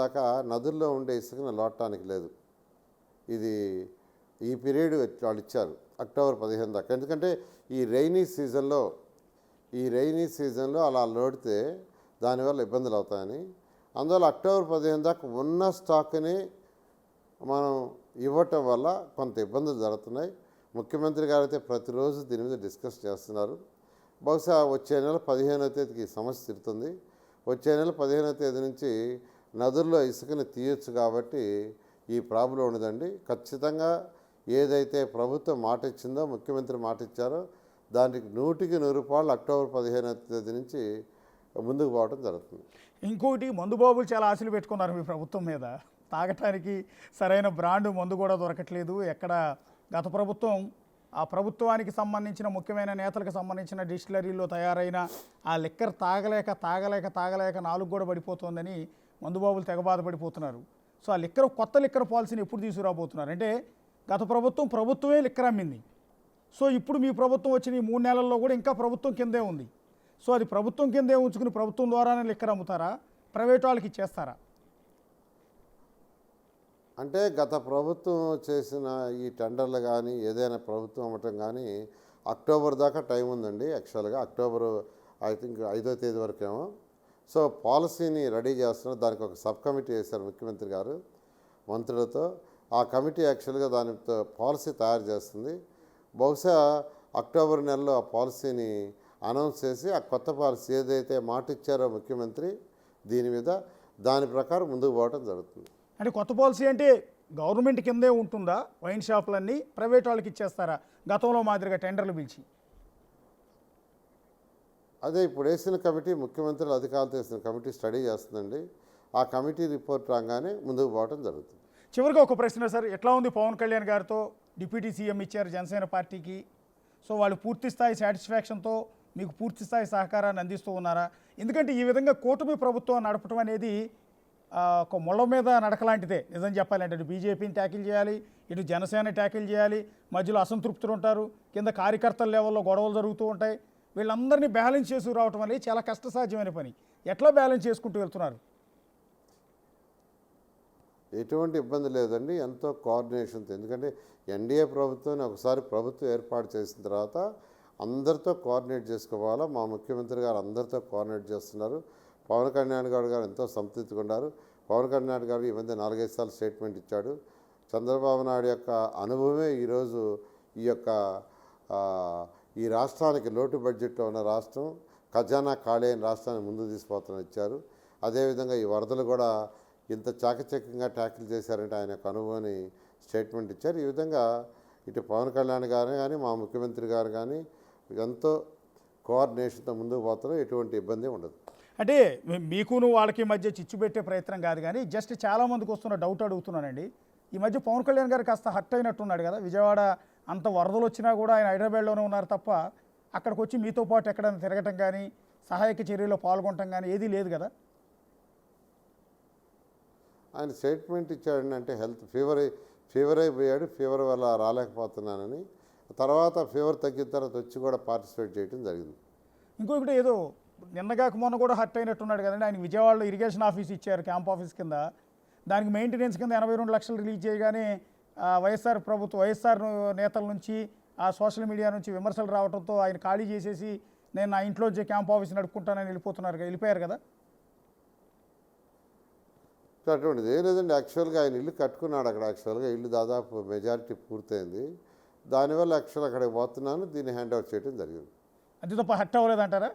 దాకా నదుల్లో ఉండే ఇసుకను లోటానికి లేదు. ఇది ఈ పీరియడ్ వాళ్ళు ఇచ్చారు అక్టోబర్ 15 దాకా. ఎందుకంటే ఈ రైనీ సీజన్లో అలా లోడితే దానివల్ల ఇబ్బందులు అవుతాయని అందువల్ల అక్టోబర్ 15 దాకా ఉన్న స్టాక్ని మనం ఇవ్వటం వల్ల కొంత ఇబ్బందులు జరుగుతున్నాయి. ముఖ్యమంత్రి గారు అయితే ప్రతిరోజు దీని మీద డిస్కస్ చేస్తున్నారు. బహుశా వచ్చే నెల 15వ తేదీకి ఈ సమస్య తీరుతుంది. వచ్చే నెల 15వ తేదీ నుంచి నదుల్లో ఇసుకని తీయొచ్చు కాబట్టి ఈ ప్రాబ్లం ఉండదండి. ఖచ్చితంగా ఏదైతే ప్రభుత్వం మాట ఇచ్చిందో, ముఖ్యమంత్రి మాట ఇచ్చారో దానికి 100కి 100 అక్టోబర్ 15వ తేదీ నుంచి ముందుకు పోవడం జరుగుతుంది. ఇంకోటి మందు బాబులు చాలా ఆశలు పెట్టుకున్నారు మీ ప్రభుత్వం మీద. తాగటానికి సరైన బ్రాండ్ మందు కూడా దొరకట్లేదు. ఎక్కడ గత ప్రభుత్వం ఆ ప్రభుత్వానికి సంబంధించిన ముఖ్యమైన నేతలకు సంబంధించిన డిస్టిలరీలో తయారైన ఆ లిక్కర్ తాగలేక నాలుగు కూడా పడిపోతుందని మందుబాబులు తెగ బాధపడిపోతున్నారు. సో ఆ కొత్త లిక్కర్ పాలసీని ఎప్పుడు తీసుకురాబోతున్నారు? అంటే గత ప్రభుత్వమే లిక్కర్ అమ్మింది. సో ఇప్పుడు మీ ప్రభుత్వం వచ్చిన ఈ 3 నెలల్లో కూడా ఇంకా ప్రభుత్వం కిందే ఉంది. సో అది ప్రభుత్వం కిందే ఉంచుకుని ప్రభుత్వం ద్వారానే లిక్కర్ అమ్ముతారా, ప్రైవేట్ వాళ్ళకి ఇచ్చేస్తారా? అంటే గత ప్రభుత్వం చేసిన ఈ టెండర్లు కానీ ఏదైనా ప్రభుత్వం అమ్మటం కానీ అక్టోబర్ దాకా టైం ఉందండి. యాక్చువల్గా అక్టోబర్ ఐ థింక్ 5వ తేదీ వరకేమో. సో పాలసీని రెడీ చేస్తున్నారు. దానికి ఒక సబ్ కమిటీ వేశారు ముఖ్యమంత్రి గారు మంత్రులతో. ఆ కమిటీ యాక్చువల్గా దానితో పాలసీ తయారు చేస్తుంది. బహుశా అక్టోబర్ నెలలో ఆ పాలసీని అనౌన్స్ చేసి ఆ కొత్త పాలసీ ఏదైతే మాట ఇచ్చారో ముఖ్యమంత్రి దీని మీద, దాని ప్రకారం ముందుకు పోవడం జరుగుతుంది. అంటే కొత్త పాలసీ అంటే గవర్నమెంట్ కిందే ఉంటుందా? వైన్ షాపులన్నీ ప్రైవేట్ వాళ్ళకి ఇచ్చేస్తారా గతంలో మాదిరిగా టెండర్లు పిలిచి? అదే ఇప్పుడు వేసిన కమిటీ, ముఖ్యమంత్రులు అధికారులతో వేసిన కమిటీ స్టడీ చేస్తుందండి. ఆ కమిటీ రిపోర్ట్ రాగానే ముందుకు పోవడం జరుగుతుంది. చివరిగా ఒక ప్రశ్న సార్, ఎట్లా ఉంది పవన్ కళ్యాణ్ గారితో డిప్యూటీ సీఎం ఇచ్చారు జనసేన పార్టీకి? సో వాళ్ళు పూర్తి స్థాయి సాటిస్ఫాక్షన్తో మీకు పూర్తి స్థాయి సహకారాన్ని అందిస్తూ ఉన్నారా? ఎందుకంటే ఈ విధంగా కూటమి ప్రభుత్వం నడపడం అనేది ఒక ముళ్ళ మీద నడకలాంటిదే నిజం చెప్పాలంటే. అటు బీజేపీని ట్యాకిల్ చేయాలి, ఇటు జనసేన ట్యాకిల్ చేయాలి, మధ్యలో అసంతృప్తులు ఉంటారు, కింద కార్యకర్తల లెవెల్లో గొడవలు జరుగుతూ ఉంటాయి. వీళ్ళందరినీ బ్యాలెన్స్ చేసుకు రావటం అనేది చాలా కష్టసాధ్యమైన పని. ఎట్లా బ్యాలెన్స్ చేసుకుంటూ వెళ్తున్నారు? ఎటువంటి ఇబ్బంది లేదండి, ఎంతో కోఆర్డినేషన్తో. ఎందుకంటే ఎన్డీఏ ప్రభుత్వాన్ని ఒకసారి ప్రభుత్వం ఏర్పాటు చేసిన తర్వాత అందరితో కోఆర్డినేట్ చేసుకోవాలా. మా ముఖ్యమంత్రి గారు అందరితో కోఆర్డినేట్ చేస్తున్నారు. పవన్ కళ్యాణ్ గారు ఎంతో సంతృప్తిగా ఉన్నారు. పవన్ కళ్యాణ్ గారు ఈ మధ్య 4-5 సార్లు స్టేట్మెంట్ ఇచ్చాడు. చంద్రబాబు నాయుడు యొక్క అనుభవమే ఈరోజు ఈ రాష్ట్రానికి లోటు బడ్జెట్లో ఉన్న రాష్ట్రం, ఖజానా ఖాళీ అయిన రాష్ట్రాన్ని ముందు తీసుకుపోతానని ఇచ్చారు. అదేవిధంగా ఈ వరదలు కూడా ఇంత చాకచక్యంగా ట్యాకిల్ చేశారంటే ఆయన యొక్క అనుభవాన్ని స్టేట్మెంట్ ఇచ్చారు. ఈ విధంగా ఇటు పవన్ కళ్యాణ్ గారు కానీ మా ముఖ్యమంత్రి గారు కానీ ఎంతో కోఆర్డినేషన్తో ముందుకు పోతారు. ఎటువంటి ఇబ్బంది ఉండదు. అంటే మీకును వాళ్ళకి మధ్య చిచ్చు పెట్టే ప్రయత్నం కాదు, కానీ జస్ట్ చాలామందికి వస్తున్న డౌట్ అడుగుతున్నానండి. ఈ మధ్య పవన్ కళ్యాణ్ గారు కాస్త హర్ట్ అయినట్టున్నాడు కదా. విజయవాడ అంత వరదలు వచ్చినా కూడా ఆయన హైదరాబాద్లోనే ఉన్నారు తప్ప అక్కడికి వచ్చి మీతో పాటు ఎక్కడైనా తిరగటం కానీ సహాయక చర్యలో పాల్గొనటం కానీ ఏదీ లేదు కదా. ఆయన స్టేట్మెంట్ ఇచ్చాడండి, అంటే హెల్త్ ఫీవర్ అయిపోయాడు, ఫీవర్ వల్ల రాలేకపోతున్నానని. తర్వాత ఫీవర్ తగ్గిన తర్వాత వచ్చి కూడా పార్టిసిపేట్ చేయడం జరిగింది. ఇంకొకటి ఏదో నిన్నగాక మొన్న కూడా హర్ట్ అయినట్టున్నాడు కదండి. ఆయన విజయవాడలో ఇరిగేషన్ ఆఫీస్ ఇచ్చారు క్యాంప్ ఆఫీస్ కింద. దానికి మెయింటెనెన్స్ కింద 82 లక్షలు రిలీజ్ చేయగానే వైఎస్ఆర్ నేతల నుంచి ఆ సోషల్ మీడియా నుంచి విమర్శలు రావడంతో ఆయన ఖాళీ చేసేసి నేను నా ఇంట్లోంచి క్యాంప్ ఆఫీస్ నడుపుకుంటానని వెళ్ళిపోయారు కదా. అటువంటిది ఏం లేదండి. యాక్చువల్గా ఆయన ఇల్లు కట్టుకున్నాడు అక్కడ. యాక్చువల్గా ఇల్లు దాదాపు మెజారిటీ పూర్తయింది. దానివల్ల యాక్చువల్ అక్కడికి పోతున్నాను, దీన్ని హ్యాండ్ ఓవర్ చేయడం జరిగింది. అంతే తప్ప హర్ట్ అవ్వలేదంటారా?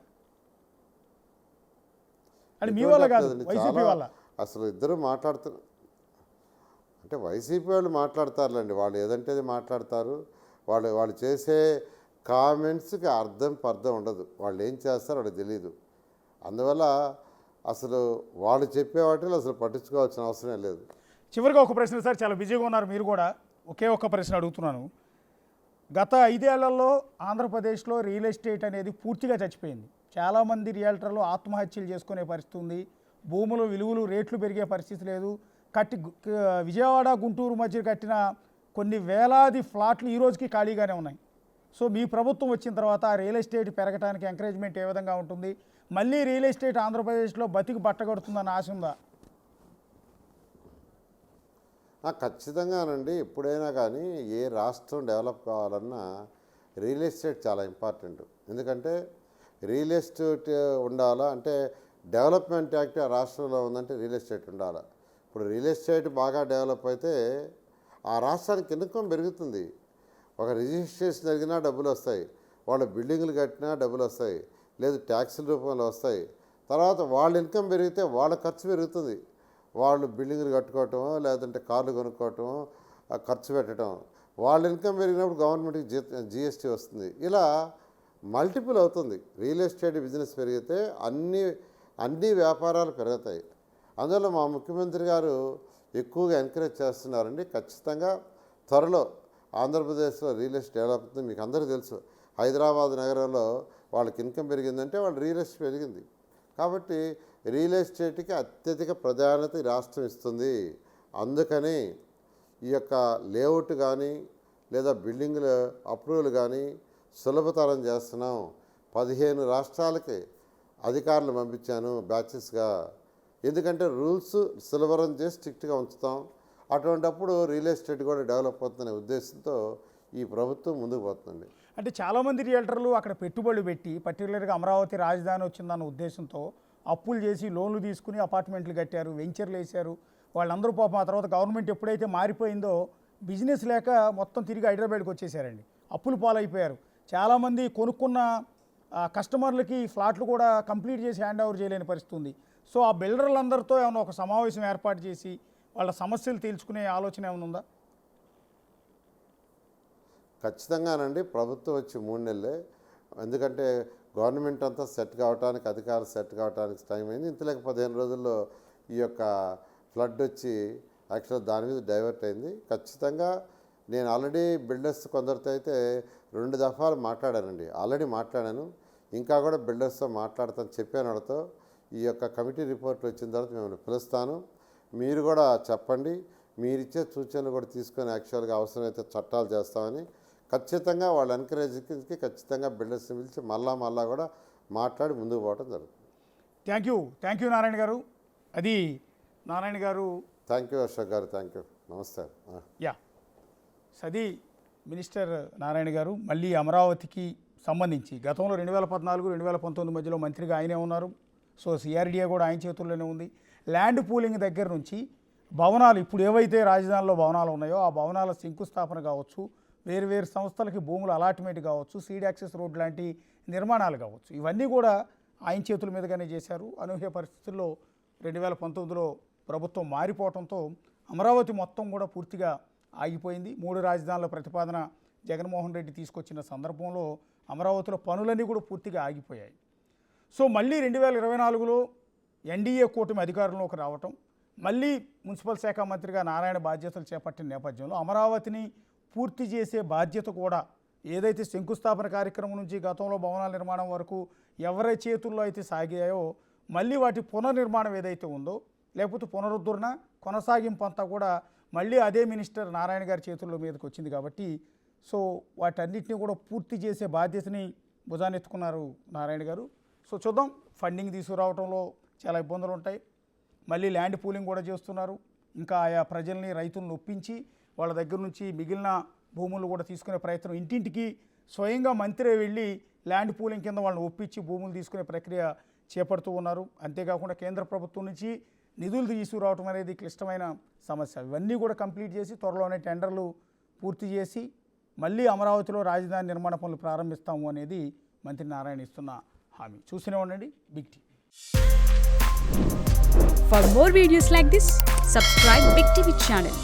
అది మీ వల్ల కాదు, వైసీపీ వల్ల. అసలు ఇద్దరు మాట్లాడుతున్నారు అంటే వైసీపీ వాళ్ళు మాట్లాడతారులేండి, వాళ్ళు ఏదంటే మాట్లాడతారు. వాళ్ళు చేసే కామెంట్స్కి అర్థం ఉండదు. వాళ్ళు ఏం చేస్తారో వాళ్ళకి తెలియదు. అందువల్ల అసలు వాళ్ళు చెప్పే వాటిలో అసలు పట్టించుకోవాల్సిన అవసరం లేదు. చివరిగా ఒక ప్రశ్న సార్, చాలా బిజీగా ఉన్నారు మీరు కూడా, ఒకే ఒక్క ప్రశ్న అడుగుతున్నాను. గత 5 ఏళ్లలో ఆంధ్రప్రదేశ్లో రియల్ ఎస్టేట్ అనేది పూర్తిగా చచ్చిపోయింది. చాలామంది రియల్టర్లు ఆత్మహత్యలు చేసుకునే పరిస్థితి ఉంది. భూముల విలువలు రేట్లు పెరిగే పరిస్థితి లేదు. విజయవాడ గుంటూరు మధ్య కట్టిన కొన్ని వేలాది ఫ్లాట్లు ఈ రోజుకి ఖాళీగానే ఉన్నాయి. సో మీ ప్రభుత్వం వచ్చిన తర్వాత రియల్ ఎస్టేట్ పెరగడానికి ఎంకరేజ్మెంట్ ఏ విధంగా ఉంటుంది? మళ్ళీ రియల్ ఎస్టేట్ ఆంధ్రప్రదేశ్లో బతికి బట్టగడుతుందని ఆశ ఉందా? ఖచ్చితంగానండి. ఎప్పుడైనా కానీ ఏ రాష్ట్రం డెవలప్ కావాలన్నా రియల్ ఎస్టేట్ చాలా ఇంపార్టెంట్. ఎందుకంటే రియల్ ఎస్టేట్ ఉండాలా అంటే డెవలప్మెంట్ యాక్ట్ ఆ రాష్ట్రంలో ఉందంటే రియల్ ఎస్టేట్ ఉండాలి. ఇప్పుడు రియల్ ఎస్టేట్ బాగా డెవలప్ అయితే ఆ రాష్ట్రానికి ఇన్కమ్ పెరుగుతుంది. ఒక రిజిస్ట్రేషన్ జరిగినా డబ్బులు వస్తాయి, వాళ్ళు బిల్డింగ్లు కట్టినా డబ్బులు వస్తాయి, లేదు ట్యాక్సుల రూపంలో వస్తాయి. తర్వాత వాళ్ళ ఇన్కమ్ పెరిగితే వాళ్ళ ఖర్చు పెరుగుతుంది. వాళ్ళు బిల్డింగ్లు కట్టుకోవటమో లేదంటే కార్లు కొనుక్కోవటమో ఖర్చు పెట్టడం, వాళ్ళ ఇన్కమ్ పెరిగినప్పుడు గవర్నమెంట్కి జిఎస్టీ వస్తుంది. ఇలా మల్టిపుల్ అవుతుంది. రియల్ ఎస్టేట్ బిజినెస్ పెరిగితే అన్ని వ్యాపారాలు పెరుగుతాయి. అందువల్ల మా ముఖ్యమంత్రి గారు ఎక్కువగా ఎంకరేజ్ చేస్తున్నారండి. ఖచ్చితంగా త్వరలో ఆంధ్రప్రదేశ్లో రియల్ ఎస్టేట్ డెవలప్ అవుతుంది. మీకు అందరికీ తెలుసు, హైదరాబాద్ నగరంలో వాళ్ళకి ఇన్కమ్ పెరిగిందంటే వాళ్ళ రియల్ ఎస్టేట్ పెరిగింది. కాబట్టి రియల్ ఎస్టేట్కి అత్యధిక ప్రాధాన్యత ఈ రాష్ట్రం ఇస్తుంది. అందుకని ఈ యొక్క లేఅవుట్ కానీ లేదా బిల్డింగ్ల అప్రూవల్ కానీ సులభతరం చేస్తున్నాం. 15 రాష్ట్రాలకి అధికారులు పంపించాను బ్యాచెస్గా. ఎందుకంటే రూల్స్ సులభరం చేసి స్ట్రిక్ట్గా ఉంచుతాం. అటువంటప్పుడు రియల్ ఎస్టేట్ కూడా డెవలప్ అవుతుందనే ఉద్దేశంతో ఈ ప్రభుత్వం ముందుకు పోతుంది. అంటే చాలామంది రియల్టర్లు అక్కడ పెట్టుబడులు పెట్టి పర్టికులర్గా అమరావతి రాజధాని వచ్చిందన్న ఉద్దేశంతో అప్పులు చేసి లోన్లు తీసుకుని అపార్ట్మెంట్లు కట్టారు, వెంచర్లు వేశారు. వాళ్ళందరూ పాపం ఆ తర్వాత గవర్నమెంట్ ఎప్పుడైతే మారిపోయిందో బిజినెస్ లేక మొత్తం తిరిగి హైదరాబాద్కి వచ్చేసారండి. అప్పులు పాలైపోయారు. చాలామంది కొనుక్కున్న కస్టమర్లకి ఫ్లాట్లు కూడా కంప్లీట్ చేసి హ్యాండ్ ఓవర్ చేయలేని పరిస్థితి ఉంది. సో ఆ బిల్డర్లందరితో ఏమైనా ఒక సమావేశం ఏర్పాటు చేసి వాళ్ళ సమస్యలు తేల్చుకునే ఆలోచన ఏమైనా ఉందా? ఖచ్చితంగానండి. ప్రభుత్వం వచ్చి 3 నెలలే. ఎందుకంటే గవర్నమెంట్ అంతా సెట్ కావడానికి, అధికారులు సెట్ కావడానికి టైం అయింది. ఇంతలేక 15 రోజుల్లో ఈ యొక్క ఫ్లడ్ వచ్చి యాక్చువల్ దాని మీద డైవర్ట్ అయింది. ఖచ్చితంగా నేను ఆల్రెడీ బిల్డర్స్ కొందరితో అయితే 2 దఫాలు మాట్లాడానండి. ఆల్రెడీ మాట్లాడాను, ఇంకా కూడా బిల్డర్స్తో మాట్లాడతాను చెప్పాను. వాళ్ళతో ఈ యొక్క కమిటీ రిపోర్ట్లు వచ్చిన తర్వాత మిమ్మల్ని పిలుస్తాను. మీరు కూడా చెప్పండి, మీరిచ్చే సూచనలు కూడా తీసుకొని యాక్చువల్గా అవసరమైతే చట్టాలు చేస్తామని ఖచ్చితంగా వాళ్ళ ఎంకరేజ్కి ఖచ్చితంగా బిల్డర్స్ని పిలిచి మళ్ళా కూడా మాట్లాడి ముందుకు పోవడం జరుగుతుంది. థ్యాంక్ యూ నారాయణ గారు. అది నారాయణ గారు. Thank you Ashok garu. Thank you. నమస్తే. సది మినిస్టర్ నారాయణ గారు. మళ్ళీ అమరావతికి సంబంధించి గతంలో 2014-2019 మధ్యలో మంత్రిగా ఆయనే ఉన్నారు. సో సిఆర్డీఏ కూడా ఆయన చేతుల్లోనే ఉంది. ల్యాండ్ పూలింగ్ దగ్గర నుంచి భవనాలు, ఇప్పుడు ఏవైతే రాజధానిలో భవనాలు ఉన్నాయో ఆ భవనాల శంకుస్థాపన కావచ్చు, వేరు సంస్థలకి భూములు అలాట్మెంట్ కావచ్చు, సీడ్ యాక్సెస్ రోడ్ లాంటి నిర్మాణాలు కావచ్చు, ఇవన్నీ కూడా ఆయన చేతుల మీదుగానే చేశారు. అనూహ్య పరిస్థితుల్లో 2019లో ప్రభుత్వం మారిపోవడంతో అమరావతి మొత్తం కూడా పూర్తిగా ఆగిపోయింది. 3 రాజధానుల ప్రతిపాదన జగన్మోహన్ రెడ్డి తీసుకొచ్చిన సందర్భంలో అమరావతిలో పనులన్నీ కూడా పూర్తిగా ఆగిపోయాయి. సో మళ్ళీ 2024లో ఎన్డీఏ కూటమి అధికారంలోకి రావటం, మళ్ళీ మున్సిపల్ శాఖ మంత్రిగా నారాయణ బాధ్యతలు చేపట్టిన నేపథ్యంలో అమరావతిని పూర్తి చేసే బాధ్యత కూడా ఏదైతే శంకుస్థాపన కార్యక్రమం నుంచి గతంలో భవనాల నిర్మాణం వరకు ఎవరి చేతుల్లో అయితే సాగాయో మళ్ళీ వాటి పునర్నిర్మాణం ఏదైతే ఉందో, లేకపోతే పునరుద్ధరణ కొనసాగింపు అంతా కూడా మళ్ళీ అదే మినిస్టర్ నారాయణ గారి చేతుల్లో మీదకి వచ్చింది. కాబట్టి సో వాటన్నిటిని కూడా పూర్తి చేసే బాధ్యతని భుజానెత్తుకున్నారు నారాయణ గారు. సో చూద్దాం, ఫండింగ్ తీసుకురావడంలో చాలా ఇబ్బందులు ఉంటాయి. మళ్ళీ ల్యాండ్ పూలింగ్ కూడా చేస్తున్నారు. ఇంకా ఆయా ప్రజల్ని, రైతులను ఒప్పించి వాళ్ళ దగ్గర నుంచి మిగిలిన భూములు కూడా తీసుకునే ప్రయత్నం, ఇంటింటికి స్వయంగా మంత్రి వెళ్ళి ల్యాండ్ పూలింగ్ కింద వాళ్ళని ఒప్పించి భూములు తీసుకునే ప్రక్రియ చేపడుతూ ఉన్నారు. అంతేకాకుండా కేంద్ర ప్రభుత్వం నుంచి నిధులు తీసుకురావటం అనేది క్లిష్టమైన సమస్య. ఇవన్నీ కూడా కంప్లీట్ చేసి త్వరలోనే టెండర్లు పూర్తి చేసి మళ్ళీ అమరావతిలో రాజధాని నిర్మాణ పనులు ప్రారంభిస్తాము అనేది మంత్రి నారాయణ ఇస్తున్న హామీ. చూస్తూనే ఉండండి big TV. For more videos like this, subscribe Big TV channel.